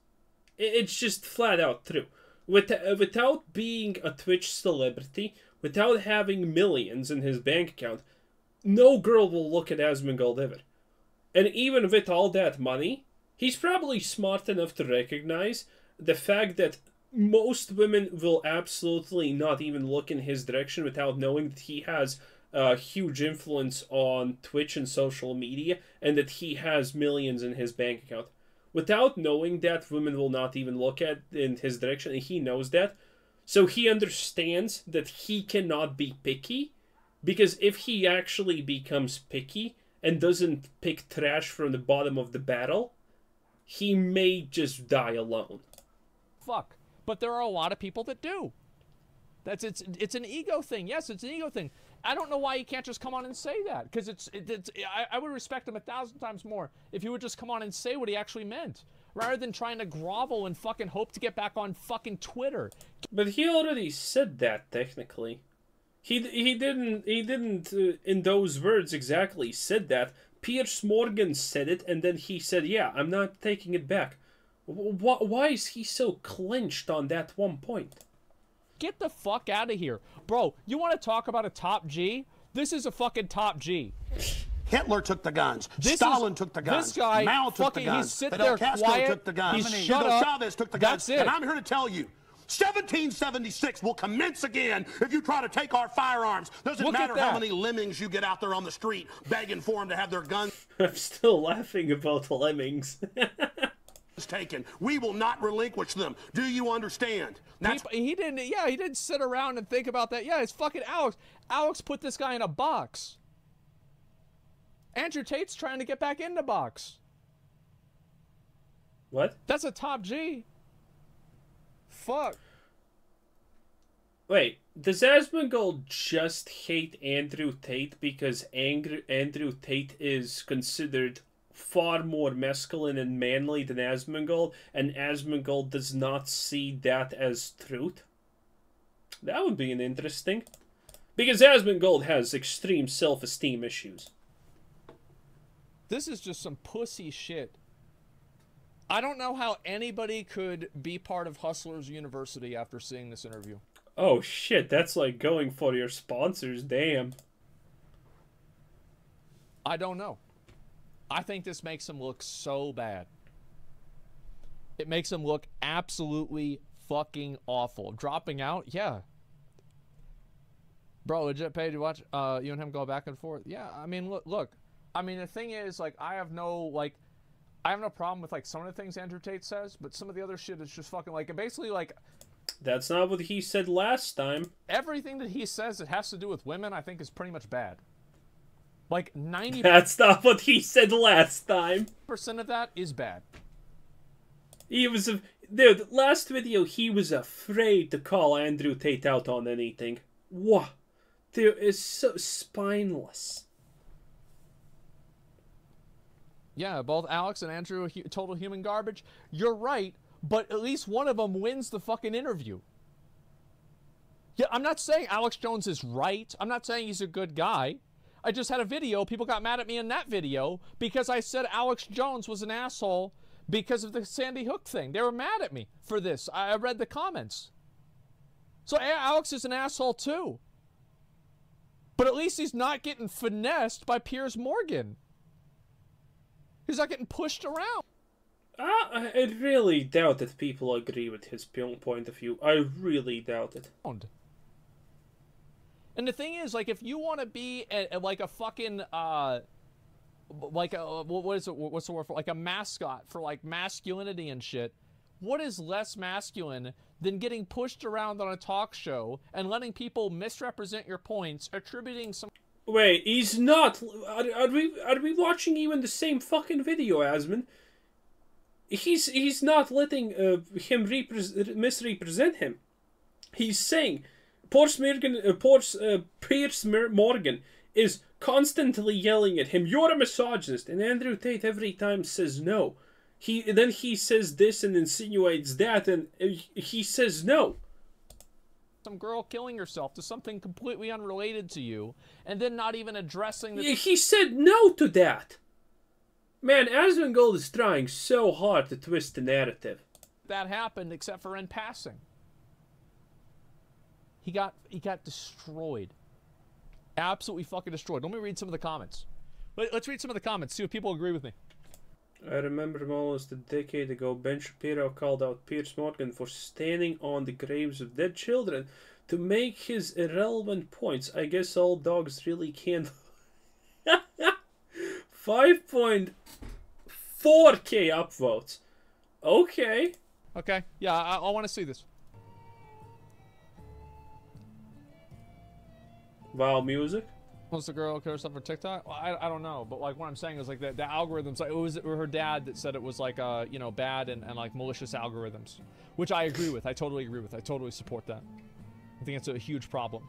It's just flat out true. Without being a Twitch celebrity, without having millions in his bank account, no girl will look at Asmongold ever. And even with all that money, he's probably smart enough to recognize the fact that most women will absolutely not even look in his direction without knowing that he has a huge influence on Twitch and social media, and that he has millions in his bank account. Without knowing that, women will not even look at in his direction, and he knows that. So he understands that he cannot be picky, because if he actually becomes picky and doesn't pick trash from the bottom of the barrel, he may just die alone. Fuck. But there are a lot of people that do. It's an ego thing. Yes, it's an ego thing. I don't know why he can't just come on and say that, because I would respect him 1,000 times more if he would just come on and say what he actually meant, rather than trying to grovel and fucking hope to get back on fucking Twitter. But he already said that technically. He didn't in those words exactly said that. Piers Morgan said it, and then he said, "Yeah, I'm not taking it back." Why is he so clenched on that one point? Get the fuck out of here. Bro, you want to talk about a top G? This is a fucking top G. Hitler took the guns. This Stalin took the guns. This guy, Mao took the guns. he's sitting Fidel there Castro quiet. took the guns. He's shut up. Chavez took the guns. That's it. And I'm here to tell you, 1776 will commence again if you try to take our firearms. Doesn't matter how many lemmings you get out there on the street begging for them to have their guns. I'm still laughing about lemmings. Taken. We will not relinquish them. Do you understand? He didn't. Yeah, he didn't sit around and think about that. Yeah, it's fucking Alex. Alex put this guy in a box. Andrew Tate's trying to get back in the box. What? That's a top G. Fuck. Wait, does Asmongold just hate Andrew Tate because Andrew Tate is considered far more masculine and manly than Asmongold, and Asmongold does not see that as truth? That would be an interesting. Because Asmongold has extreme self-esteem issues. This is just some pussy shit. I don't know how anybody could be part of Hustlers University after seeing this interview. Oh shit, that's like going for your sponsors, damn. I don't know. I think this makes him look so bad. It makes him look absolutely fucking awful. Dropping out? Yeah. Bro, legit paid to watch you and him go back and forth? Yeah, I mean, look. I mean, the thing is, like, I have no problem with, like, some of the things Andrew Tate says, but some of the other shit is just fucking, like, basically, like... That's not what he said last time. Everything that he says that has to do with women, I think, is pretty much bad. Like, 90%... That's not what he said last time. ...% of that is bad. He was... Dude, last video, he was afraid to call Andrew Tate out on anything. What? Dude, it's so spineless. Yeah, both Alex and Andrew are total human garbage. You're right, but at least one of them wins the fucking interview. Yeah, I'm not saying Alex Jones is right. I'm not saying he's a good guy. I just had a video. People got mad at me in that video because I said Alex Jones was an asshole because of the Sandy Hook thing. They were mad at me for this. I read the comments. So Alex is an asshole too. But at least he's not getting finessed by Piers Morgan. He's not getting pushed around. I really doubt that people agree with his point of view. I really doubt it. And the thing is, like, if you want to be like a fucking, like a, what is it, what's the word for, like a mascot for, like, masculinity and shit, what is less masculine than getting pushed around on a talk show and letting people misrepresent your points, attributing some... Wait, he's not. Are we watching even the same fucking video, Asmon? He's not letting him misrepresent him. He's saying Piers Morgan is constantly yelling at him, "You're a misogynist," and Andrew Tate every time says no. Then he says this and insinuates that, and he says no. Some girl killing herself to something completely unrelated to you, and then not even addressing the... He said no to that. Man, Asmongold is trying so hard to twist the narrative. That happened, except for in passing. He got destroyed. Absolutely fucking destroyed. Let me read some of the comments. Let's read some of the comments, see if people agree with me. I remember almost a decade ago, Ben Shapiro called out Piers Morgan for standing on the graves of dead children to make his irrelevant points. I guess all dogs really can't... 5.4k upvotes. Okay. Okay, yeah, I want to see this. Wow, music? Was the girl kill herself for TikTok? Well, I don't know, but like what I'm saying is like the algorithms, like it was her dad that said it was like you know, bad and like malicious algorithms, which I agree with. I totally agree with. I totally support that. I think it's a huge problem.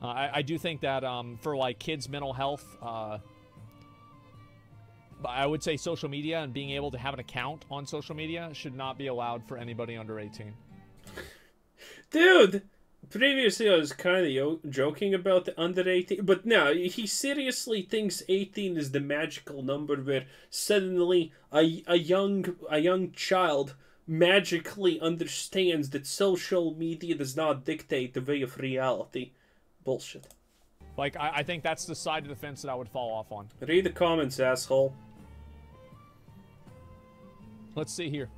I do think that for like kids' mental health, I would say social media and being able to have an account on social media should not be allowed for anybody under 18. Dude! Previously, I was kind of joking about the under 18, but no, he seriously thinks 18 is the magical number where suddenly a young child magically understands that social media does not dictate the way of reality. Bullshit. Like, I think that's the side of the fence that I would fall off on. Read the comments, asshole. Let's see here.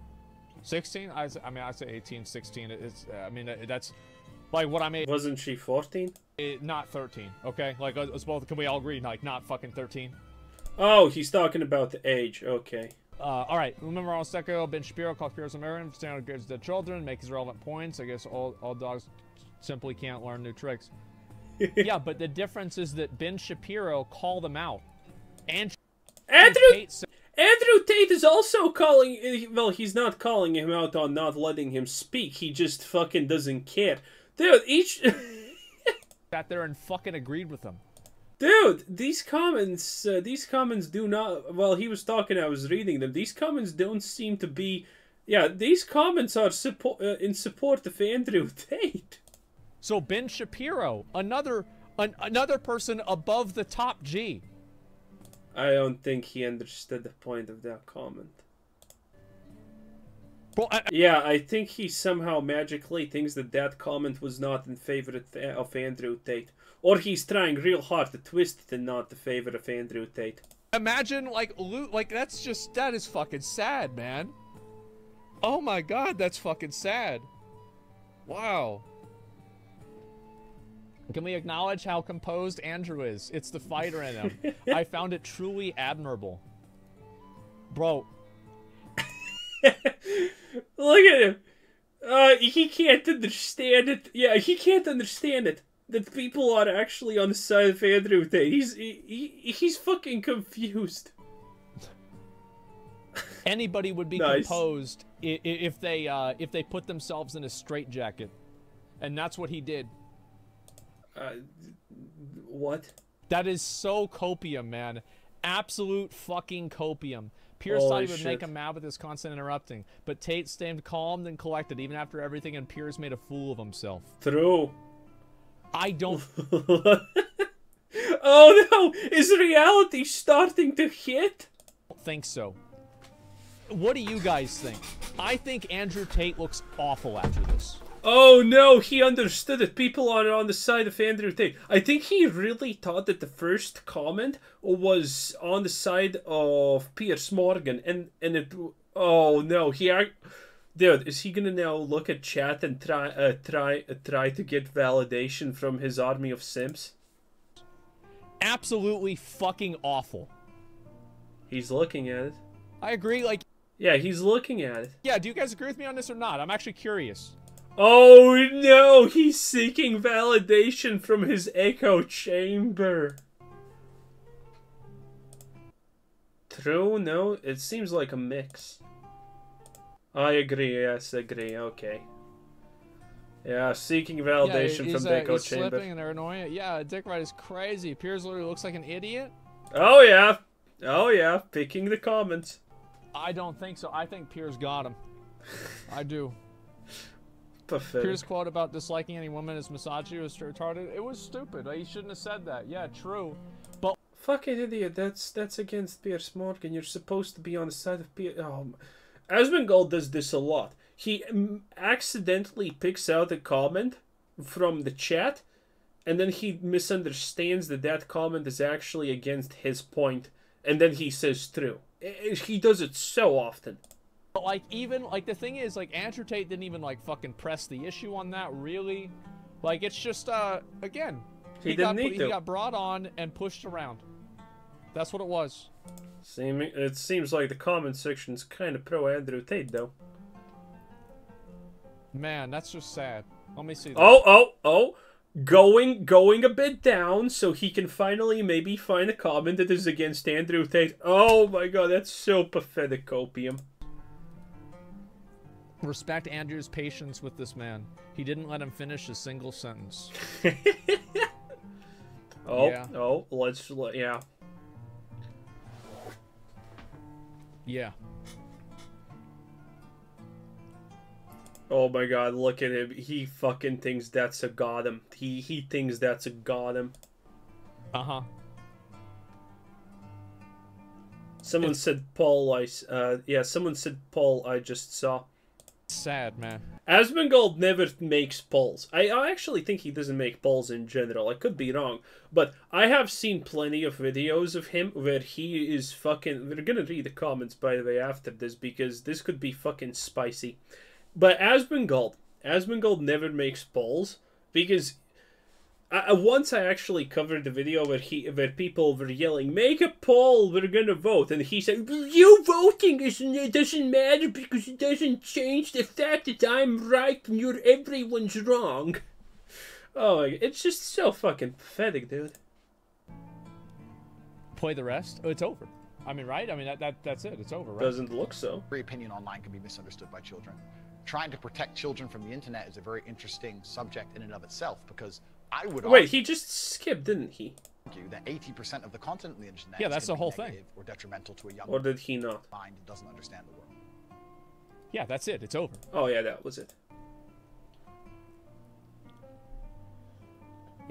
16? I mean, I say 18, 16. It's, I mean, that's like what I made. Wasn't she 14? Not 13, okay? Like, us both, can we all agree, like, not fucking 13? Oh, he's talking about the age. Okay. Alright, remember on Secco, Ben Shapiro called Pierce American, standard gives the children, makes relevant points. I guess all dogs simply can't learn new tricks. Yeah, but the difference is that Ben Shapiro called them out. And Andrew Tate is also calling... Well, he's not calling him out on not letting him speak. He just fucking doesn't care. Dude, sat there and fucking agreed with him. Dude, these comments do not... While he was talking, I was reading them. These comments don't seem to be... Yeah, these comments are in support of Andrew Tate. So Ben Shapiro, another person above the top G. I don't think he understood the point of that comment. Bro, yeah, I think he somehow magically thinks that comment was not in favor of Andrew Tate. Or he's trying real hard to twist it in not the favor of Andrew Tate. Imagine, like, that is fucking sad, man. Oh my god, that's fucking sad. Wow. Can we acknowledge how composed Andrew is? It's the fighter in him. I found it truly admirable. Bro. Look at him. He can't understand it. Yeah, he can't understand it. That people are actually on the side of Andrew Tate. He's fucking confused. Anybody would be composed if they put themselves in a straitjacket. And that's what he did. What? That is so copium, man. Absolute fucking copium. Pierce thought he would make him mad with his constant interrupting, but Tate stayed calm and collected even after everything, and Pierce made a fool of himself. True. I don't... Oh no! Is reality starting to hit? I don't think so. What do you guys think? I think Andrew Tate looks awful after this. Oh no, he understood it. People are on the side of Andrew Tate. I think he really thought that the first comment was on the side of Piers Morgan, and it... Oh no, dude, is he gonna now look at chat and try to get validation from his army of simps? Absolutely fucking awful. He's looking at it. I agree, like... Yeah, he's looking at it. Yeah, do you guys agree with me on this or not? I'm actually curious. Oh no, he's seeking validation from his echo chamber. True, no, it seems like a mix. I agree, yes, agree, okay. Yeah, seeking validation from the echo chamber. Slipping and they're annoying. Yeah, Dick Wright is crazy. Piers literally looks like an idiot. Oh yeah, picking the comments. I don't think so. I think Piers got him. I do. Pathetic. Piers' quote about disliking any woman as misogyny was retarded. It was stupid. He shouldn't have said that. Yeah, true. But fucking idiot. That's against Piers Morgan. You're supposed to be on the side of Piers. Oh, Asmongold does this a lot. He accidentally picks out a comment from the chat, and then he misunderstands that comment is actually against his point, and then he says true. He does it so often. But, like, even, like, the thing is, like, Andrew Tate didn't even, like, fucking press the issue on that, really. Like, it's just, again, he got brought on and pushed around. That's what it was. It seems like the comment section's kind of pro Andrew Tate, though. Man, that's just sad. Let me see that. Oh! Going a bit down so he can finally maybe find a comment that is against Andrew Tate. Oh my god, that's so pathetic, copium. Respect Andrew's patience with this man. He didn't let him finish a single sentence. Yeah. Yeah. Oh my god, look at him. He fucking thinks that's a goddamn. He thinks that's a goddamn. Uh-huh. Someone said Paul, someone said Paul, I just saw. Sad, man. Asmongold never makes polls. I actually think he doesn't make polls in general. I could be wrong. But I have seen plenty of videos of him where he is fucking... We're gonna read the comments, by the way, after this, because this could be fucking spicy. But Asmongold never makes polls, because... once I actually covered the video where people were yelling, "Make a poll, we're gonna vote," and he said, "You voting doesn't matter because it doesn't change the fact that I'm right and everyone's wrong." Oh my God, it's just so fucking pathetic, dude. Play the rest. Oh, it's over. I mean, right? I mean, that's it. It's over, right? Doesn't look so. Every opinion online can be misunderstood by children. Trying to protect children from the internet is a very interesting subject in and of itself, because I would argue, wait, he just skipped, didn't he? That 80% of the content on the internet that's the whole thing, or detrimental to a young or did he not? mind and doesn't understand the world. Yeah, that's it. It's over. Oh yeah, that was it.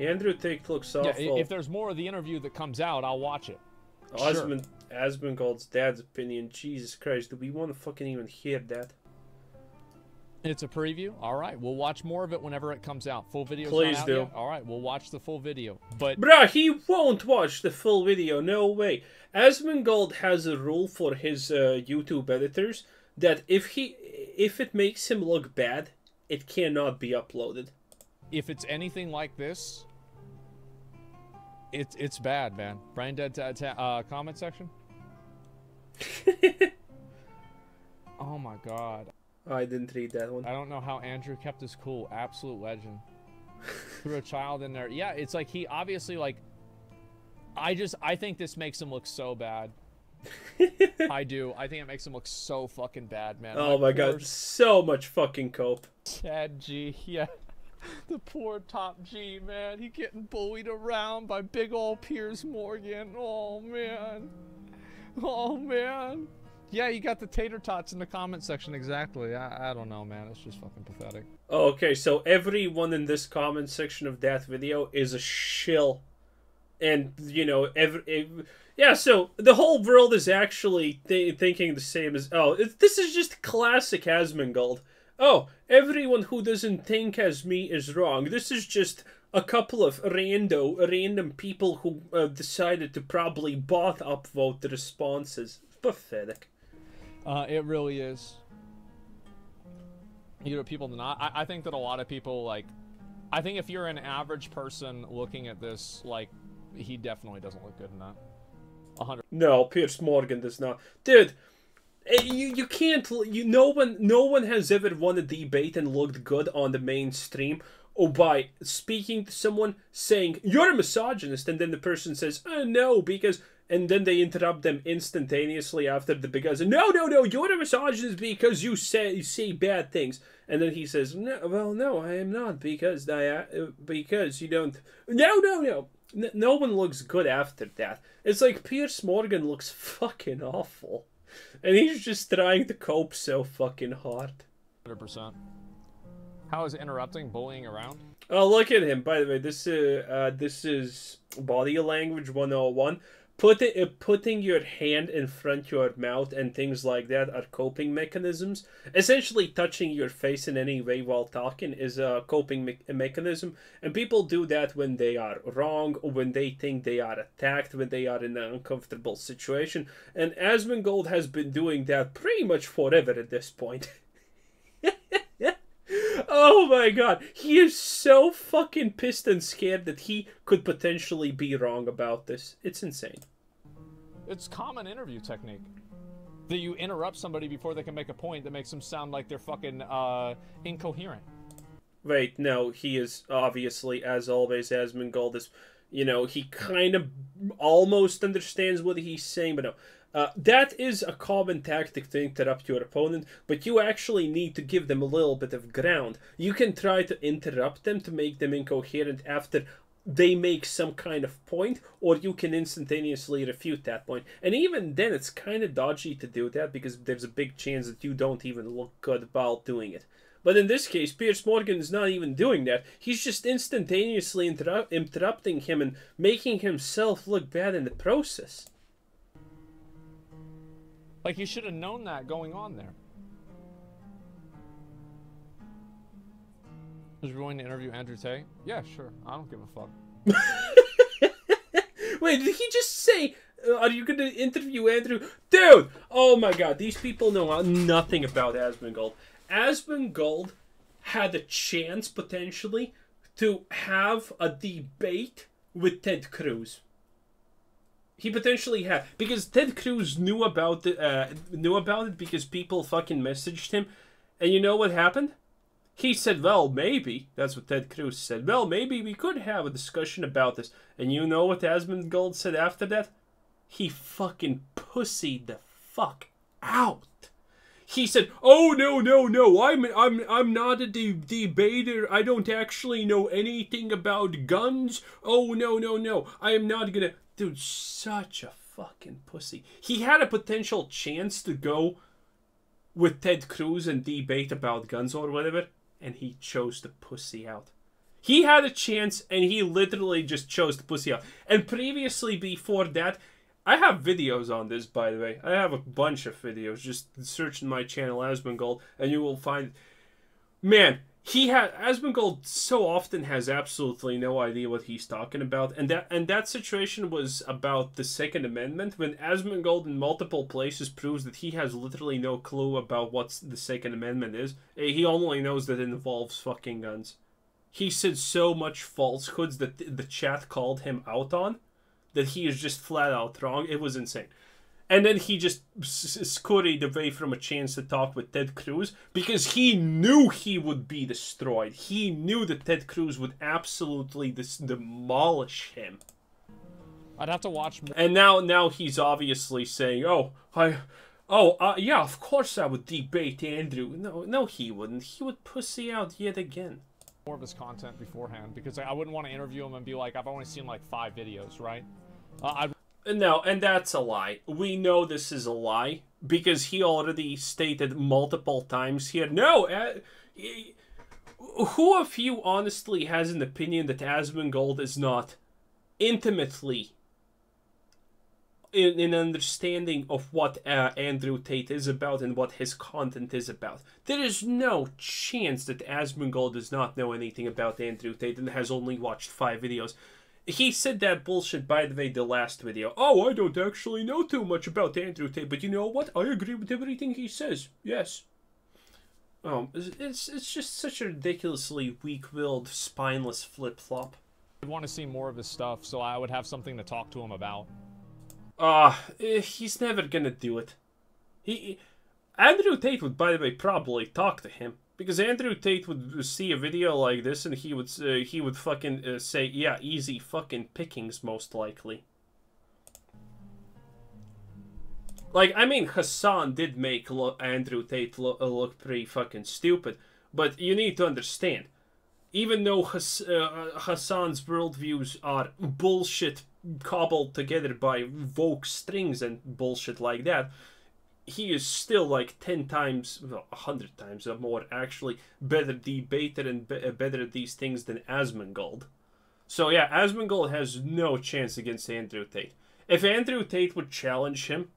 Andrew Tate looks awful. Yeah, if there's more of the interview that comes out, I'll watch it. Asmongold's dad's opinion. Jesus Christ, do we want to fucking even hear that? It's a preview. All right, we'll watch more of it whenever it comes out. Full video's Please not out do. yet? All right, we'll watch the full video. But bruh, he won't watch the full video. No way. Asmongold has a rule for his YouTube editors that if it makes him look bad, it cannot be uploaded. if it's anything like this, it's bad, man. Brain dead comment section. Oh my god. I didn't read that one. I don't know how Andrew kept his cool. Absolute legend. Threw a child in there. Yeah, it's like he obviously like. I think this makes him look so bad. I do. I think it makes him look so fucking bad, man. Oh my god, so much fucking cope. Ted G, yeah. The poor top G, man. He getting bullied around by big old Piers Morgan. Oh man. Oh man. Yeah, you got the tater tots in the comment section, exactly. I don't know, man. It's just fucking pathetic. Oh, okay, so everyone in this comment section of that video is a shill. And, you know, yeah, so the whole world is actually thinking the same as... Oh, this is just classic Asmongold. Oh, everyone who doesn't think as me is wrong. This is just a couple of random people who decided to probably bot upvote the responses. Pathetic. It really is. You know, people do not... I think that a lot of people, like... I think if you're an average person looking at this, like... He definitely doesn't look good in that. 100. No, Piers Morgan does not. Dude, you can't. No one has ever won a debate and looked good on the mainstream. Or by speaking to someone saying you're a misogynist, and then the person says, "Oh no," because, and then they interrupt them instantaneously after the because. No, you're a misogynist because you say bad things, and then he says, "No, well, no, I am not because you don't." No. No one looks good after that. It's like Piers Morgan looks fucking awful. And he's just trying to cope so fucking hard. 100%. How is interrupting bullying around? Oh, look at him. By the way, this is Body Language 101. Putting your hand in front of your mouth and things like that are coping mechanisms. Essentially, touching your face in any way while talking is a coping mechanism. And people do that when they are wrong, or when they think they are attacked, when they are in an uncomfortable situation. And Asmongold has been doing that pretty much forever at this point. Oh my god, he is so fucking pissed and scared that he could potentially be wrong about this. It's insane. It's common interview technique. That you interrupt somebody before they can make a point that makes them sound like they're fucking incoherent. Wait, no, he is obviously, as always, Asmongold is, you know, he kind of almost understands what he's saying, but no. That is a common tactic to interrupt your opponent, but you actually need to give them a little bit of ground. You can try to interrupt them to make them incoherent after they make some kind of point, or you can instantaneously refute that point. And even then, it's kind of dodgy to do that, because there's a big chance that you don't even look good while doing it. But in this case, Piers Morgan is not even doing that. He's just instantaneously interrupting him and making himself look bad in the process. Like, you should have known that going on there. Was you willing to interview Andrew Tate? Yeah, sure. I don't give a fuck. Wait, did he just say, are you going to interview Andrew? Dude! Oh my god, these people know nothing about Asmongold. Asmongold had a chance, potentially, to have a debate with Ted Cruz. He potentially had, because Ted Cruz knew about it because people fucking messaged him, and you know what happened? He said, well, maybe. That's what Ted Cruz said. Well, maybe we could have a discussion about this. And you know what Asmongold said after that? He fucking pussied the fuck out. He said, "Oh no, I'm not a debater. I don't actually know anything about guns. Oh no, I am not gonna." Dude, such a fucking pussy. He had a potential chance to go with Ted Cruz and debate about guns or whatever, and he chose to pussy out. He had a chance, and he literally just chose to pussy out. And previously, before that, I have videos on this, by the way. I have a bunch of videos. Just search in my channel, Asmongold, and you will find... Man, Asmongold so often has absolutely no idea what he's talking about. And that situation was about the Second Amendment, when Asmongold in multiple places proves that he has literally no clue about what the Second Amendment is. He only knows that it involves fucking guns. He said so much falsehoods that the chat called him out on, that he is just flat out wrong. It was insane. And then he just scurried away from a chance to talk with Ted Cruz because he knew he would be destroyed. He knew that Ted Cruz would absolutely demolish him. I'd have to watch more. And now he's obviously saying, yeah, of course I would debate Andrew. No, he wouldn't. He would pussy out yet again. More of his content beforehand, because I wouldn't want to interview him and be like, I've only seen like 5 videos, right? No, and that's a lie. We know this is a lie because he already stated multiple times here. No, who of you honestly has an opinion that Asmongold is not intimately in understanding of what Andrew Tate is about and what his content is about? There is no chance that Asmongold does not know anything about Andrew Tate and has only watched 5 videos. He said that bullshit, by the way, the last video. Oh, I don't actually know too much about Andrew Tate, but you know what? I agree with everything he says. Yes. It's just such a ridiculously weak-willed, spineless flip-flop. I want to see more of his stuff, so I would have something to talk to him about. He's never gonna do it. Andrew Tate would, by the way, probably talk to him. Because Andrew Tate would see a video like this and he would fucking say, yeah, easy fucking pickings, most likely. Like, I mean, Hassan did make Andrew Tate look pretty fucking stupid. But you need to understand, even though Hassan's worldviews are bullshit cobbled together by woke strings and bullshit like that, he is still like 10 times, well, 100 times or more, actually, better debater and better at these things than Asmongold. So yeah, Asmongold has no chance against Andrew Tate. If Andrew Tate would challenge him,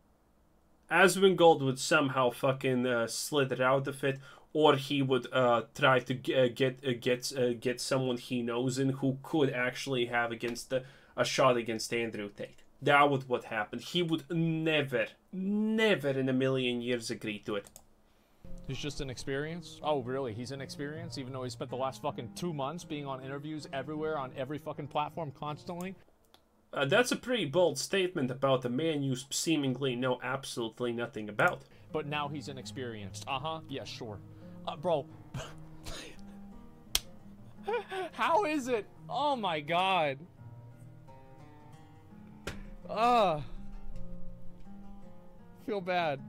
Asmongold would somehow fucking slither out of it, or he would try to get someone he knows in who could actually have a shot against Andrew Tate. That would what happened. He would never in a million years agree to it. He's just inexperienced? Oh, really? He's inexperienced? Even though he spent the last fucking 2 months being on interviews everywhere, on every fucking platform, constantly? That's a pretty bold statement about a man you seemingly know absolutely nothing about. But now he's inexperienced. Uh-huh. Yeah, sure. Bro. How is it? Oh my god. Feel bad.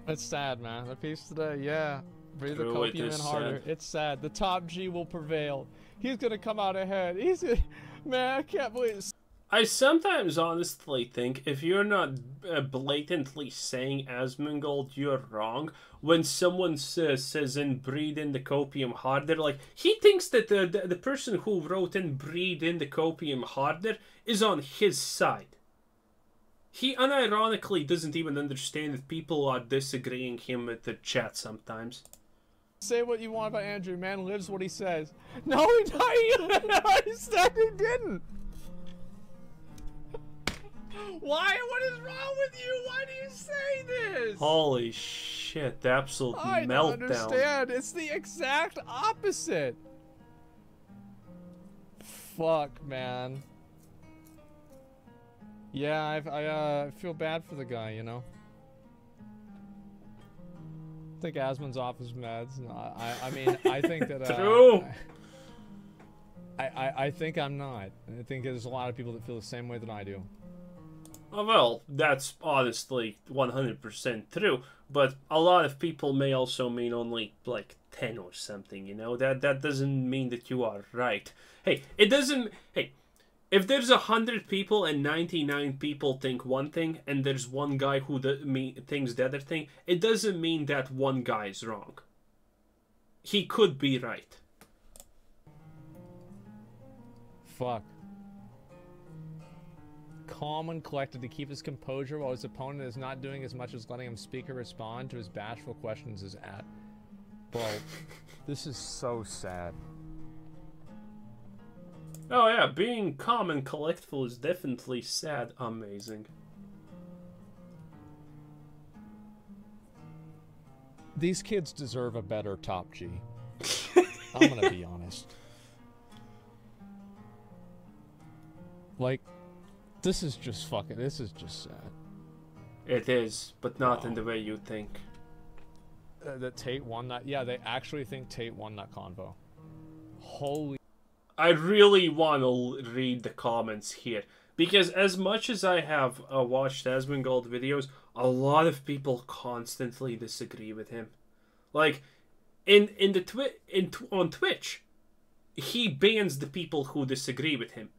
It's sad, man. The piece today, yeah. Breathe the copium in harder. It's sad. The top G will prevail. He's gonna come out ahead. Man, I can't believe it. I sometimes honestly think if you're not blatantly saying Asmongold, you're wrong. When someone says in breathe in the copium harder, like, he thinks that the person who wrote in breathe in the copium harder is on his side. He unironically doesn't even understand that people are disagreeing him with the chat sometimes. Say what you want about Andrew. Man lives what he says. No, he said he didn't. Why? What is wrong with you? Why do you say this? Holy shit, the absolute I meltdown. don't understand. It's the exact opposite. Fuck, man. Yeah, I feel bad for the guy, you know. I think Asmon's off his meds. No, I mean, I think that. True. I think I'm not. I think there's a lot of people that feel the same way that I do. Oh, well, that's honestly 100% true, but a lot of people may also mean only like 10 or something, you know? That doesn't mean that you are right. Hey, it doesn't... Hey, if there's 100 people and 99 people think one thing, and there's one guy who thinks the other thing, it doesn't mean that one guy is wrong. He could be right. Fuck. Calm and collected to keep his composure while his opponent is not doing as much as letting him speak or respond to his bashful questions as at. Bro, this is so sad. Oh yeah, being calm and collectful is definitely sad. Amazing. These kids deserve a better Top G. I'm gonna be honest. Like, this is just sad. It is, but not in the way you think. That Tate won that? Yeah, they actually think Tate won that convo. Holy... I really want to read the comments here, because as much as I have watched Asmongold videos, a lot of people constantly disagree with him. Like, on Twitch, he bans the people who disagree with him.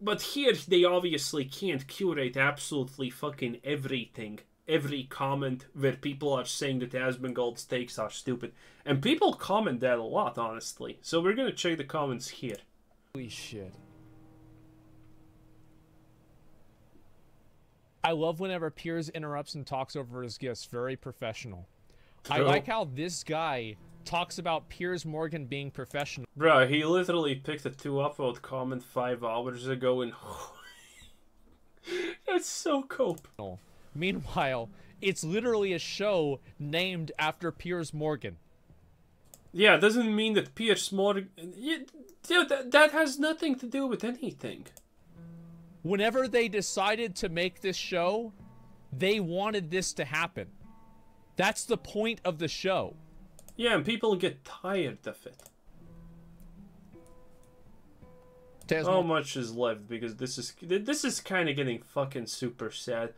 But here, they obviously can't curate absolutely fucking everything. Every comment where people are saying that Asmongold's takes are stupid. And people comment that a lot, honestly. So we're gonna check the comments here. Holy shit. I love whenever Piers interrupts and talks over his gifts. Very professional. I like how this guy talks about Piers Morgan being professional. Bruh, he literally picked a 2-upvote comment 5 hours ago and... That's so cope. Meanwhile, it's literally a show named after Piers Morgan. Yeah, it doesn't mean that Piers Morgan... Dude, that has nothing to do with anything. Whenever they decided to make this show, they wanted this to happen. That's the point of the show. Yeah, and people get tired of it. How much is left? Because this is kind of getting fucking super sad.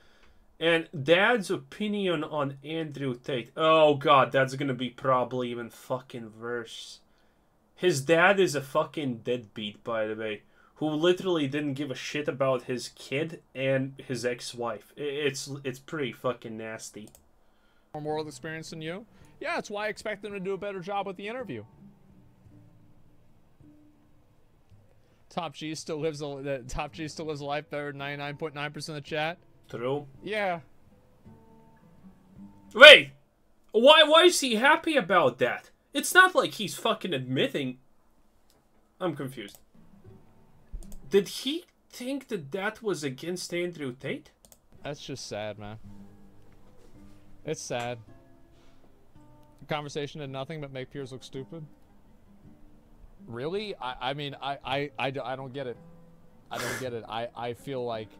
And Dad's opinion on Andrew Tate. Oh god, that's gonna be probably even fucking worse. His dad is a fucking deadbeat, by the way, who literally didn't give a shit about his kid and his ex-wife. It's pretty fucking nasty. More moral experience than you? Yeah, that's why I expect them to do a better job with the interview. Top G still lives a life better than 99.9% of the chat. True. Yeah. Wait! Why is he happy about that? It's not like he's fucking admitting... I'm confused. Did he think that was against Andrew Tate? That's just sad, man. It's sad. The conversation did nothing but make Piers look stupid. Really? I mean, I don't get it. I don't get it. I feel like...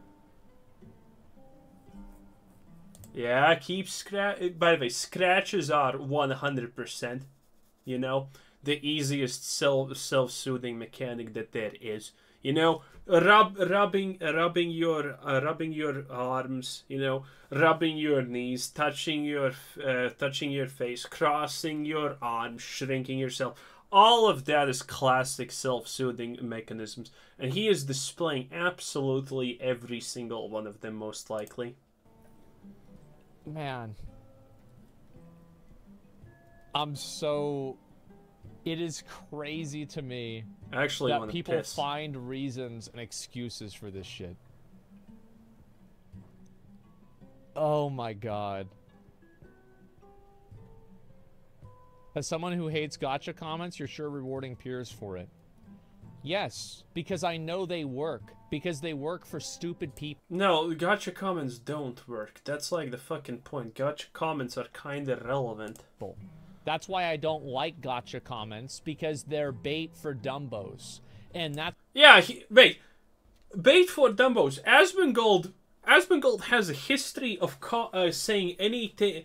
Yeah, keep by the way, scratches are 100%, you know, the easiest self-soothing mechanic that there is. You know, rubbing your arms, you know, rubbing your knees, touching your face, crossing your arms, shrinking yourself. All of that is classic self-soothing mechanisms, and he is displaying absolutely every single one of them, most likely. Man. It is crazy to me Actually, that people find reasons and excuses for this shit. Oh my god. As someone who hates gotcha comments, you're sure rewarding peers for it. Yes, because I know they work. Because they work for stupid people. No, gotcha comments don't work. That's like the fucking point. Gotcha comments are kind of relevant. That's why I don't like gotcha comments, because they're bait for dumbos. And that... Yeah, wait. Bait for dumbos. Asmongold has a history of saying anything,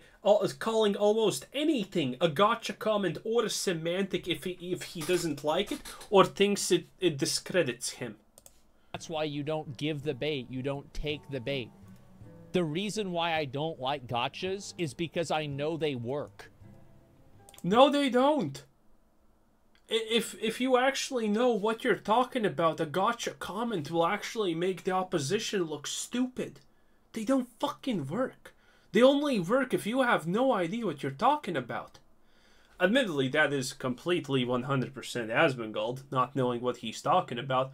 calling almost anything a gotcha comment or a semantic if he doesn't like it or thinks it discredits him. That's why you don't give the bait. You don't take the bait. The reason why I don't like gotchas is because I know they work. No, they don't. If you actually know what you're talking about, a gotcha comment will actually make the opposition look stupid. They don't fucking work. They only work if you have no idea what you're talking about. Admittedly, that is completely 100% Asmongold, not knowing what he's talking about.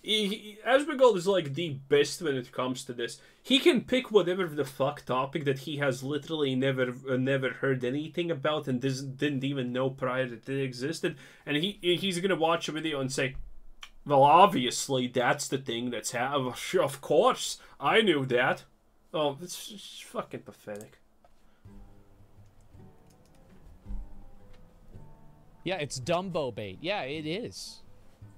Asmongold is like the best when it comes to this. He can pick whatever the fuck topic that he has literally never heard anything about and didn't even know prior that it existed, and he's gonna watch a video and say, well, obviously that's the thing that's of course I knew that. Oh, it's fucking pathetic. Yeah, it's Dumbo bait. Yeah, it is.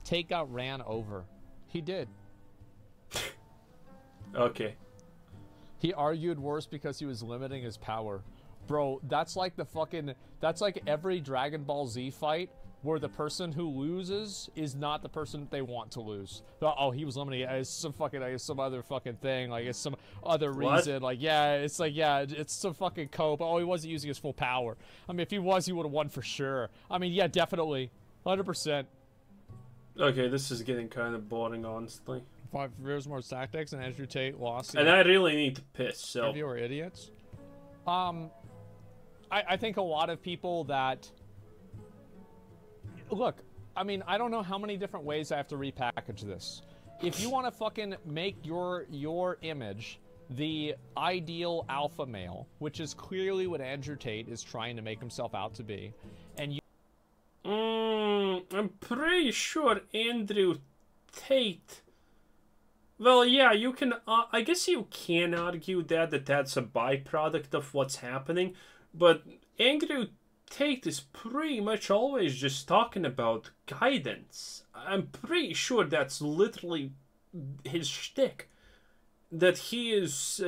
Tate got ran over. He did. Okay. He argued worse because he was limiting his power. Bro, that's like the fucking... That's like every Dragon Ball Z fight where the person who loses is not the person they want to lose. Oh, he was limiting it. It's some fucking... It's some other fucking thing. Like, it's some other reason. What? Like, yeah, it's like, yeah, it's some fucking cope. Oh, he wasn't using his full power. I mean, if he was, he would have won for sure. I mean, yeah, definitely. 100%. Okay, this is getting kind of boring, honestly. 5 years more tactics and Andrew Tate lost. And I really need to piss, so... You are idiots. I think a lot of people that... Look, I mean, I don't know how many different ways I have to repackage this. If you want to fucking make your image the ideal alpha male, which is clearly what Andrew Tate is trying to make himself out to be, and you... I'm pretty sure Andrew Tate... Well, yeah, you can... I guess you can argue that's a byproduct of what's happening, but Andrew Tate is pretty much always just talking about guidance. I'm pretty sure that's literally his shtick. That he is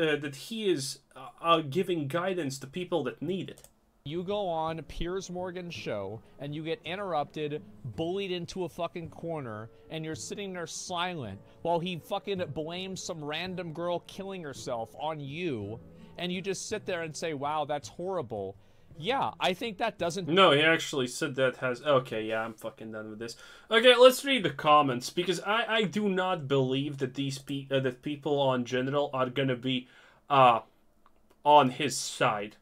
giving guidance to people that need it. You go on Piers Morgan's show and you get interrupted, bullied into a fucking corner, and you're sitting there silent while he fucking blames some random girl killing herself on you, and you just sit there and say, wow, that's horrible. Yeah, I think that doesn't... No, he actually said that has... Okay, yeah, I'm fucking done with this. Okay, let's read the comments, because I do not believe that that people on general are gonna be on his side.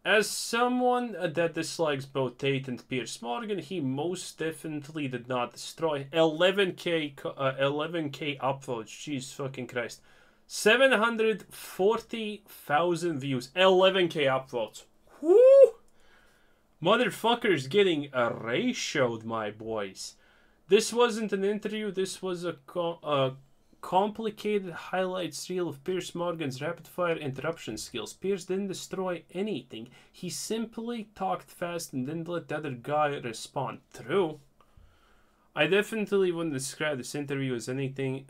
As someone that dislikes both Tate and Piers Morgan, he most definitely did not destroy 11k upvotes. Jesus fucking Christ. 740,000 views. 11k upvotes. Woo! Motherfuckers getting ratioed, my boys. This wasn't an interview. This was a complicated highlights reel of Piers Morgan's rapid-fire interruption skills. Piers didn't destroy anything. He simply talked fast and didn't let the other guy respond. True. I definitely wouldn't describe this interview as anything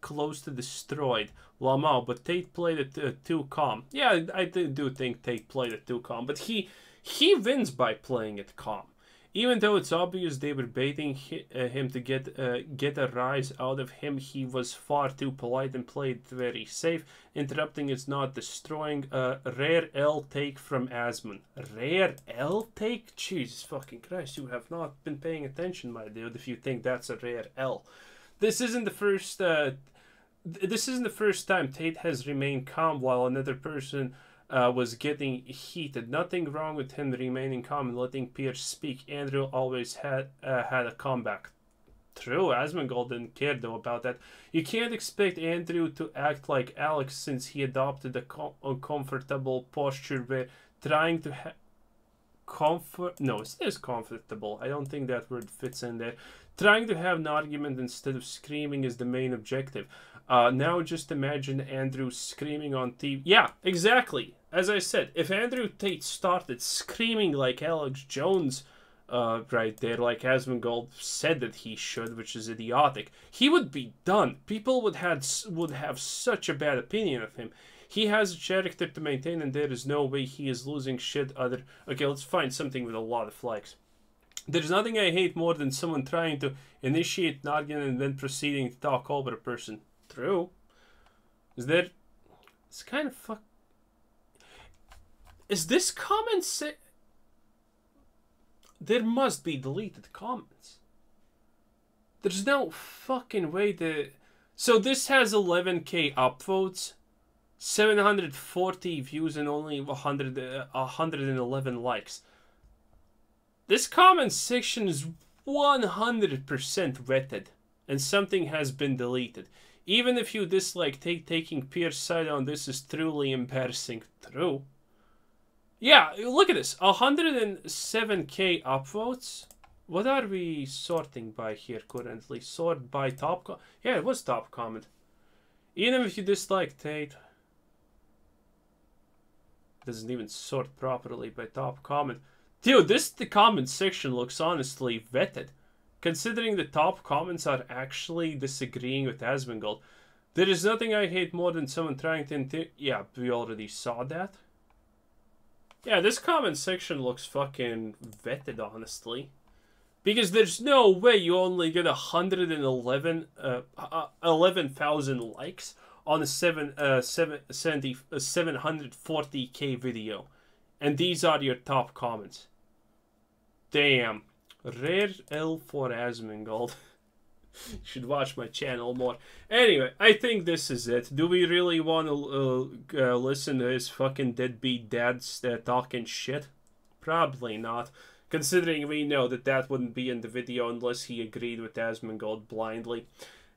close to destroyed. Lamau, but Tate played it too calm. Yeah, I do think Tate played it too calm, but he wins by playing it calm. Even though it's obvious they were baiting him to get a rise out of him, he was far too polite and played very safe. Interrupting is not destroying. Rare L take from Asmon. Rare L take? Jesus fucking Christ, you have not been paying attention, my dude, if you think that's a rare L. This isn't the first time Tate has remained calm while another person was getting heated. Nothing wrong with him remaining calm and letting Piers speak. Andrew always had a comeback. True, Asmongold didn't care though about that. You can't expect Andrew to act like Alex since he adopted a uncomfortable posture where trying No, it is comfortable. I don't think that word fits in there. Trying to have an argument instead of screaming is the main objective. Now just imagine Andrew screaming on TV. Yeah, exactly. As I said, if Andrew Tate started screaming like Alex Jones right there, like Asmongold said that he should, which is idiotic, he would be done. People would have such a bad opinion of him. He has a character to maintain, and there is no way he is losing shit other... Okay, let's find something with a lot of likes. There's nothing I hate more than someone trying to initiate an argument and then proceeding to talk over a person. True. Is there... It's kind of fuck... Is this comment There must be deleted comments. There's no fucking way to... So this has 11k upvotes, 740 views, and only 111 likes. This comment section is 100% vetted, and something has been deleted. Even if you dislike taking Pierce's side on this is truly embarrassing. True. Yeah, look at this. 107k upvotes. What are we sorting by here currently? Sort by top yeah, it was top comment. Even if you dislike Tate. Doesn't even sort properly by top comment. Dude, the comment section looks honestly vetted. Considering the top comments are actually disagreeing with Asmongold. There is nothing I hate more than someone trying to... Yeah, we already saw that. Yeah, this comment section looks fucking vetted, honestly. Because there's no way you only get 11,000 likes on a 740k video. And these are your top comments. Damn. Rare L for Asmongold. You should watch my channel more. Anyway, I think this is it. Do we really want to listen to his fucking deadbeat dads talking shit? Probably not. Considering we know that that wouldn't be in the video unless he agreed with Asmongold blindly.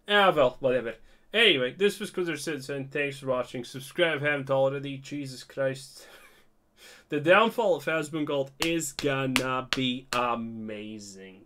Ah, well, whatever. Anyway, this was Kuzer Citizen. Thanks for watching. Subscribe if you haven't already. Jesus Christ. The downfall of Asmongold is gonna be amazing.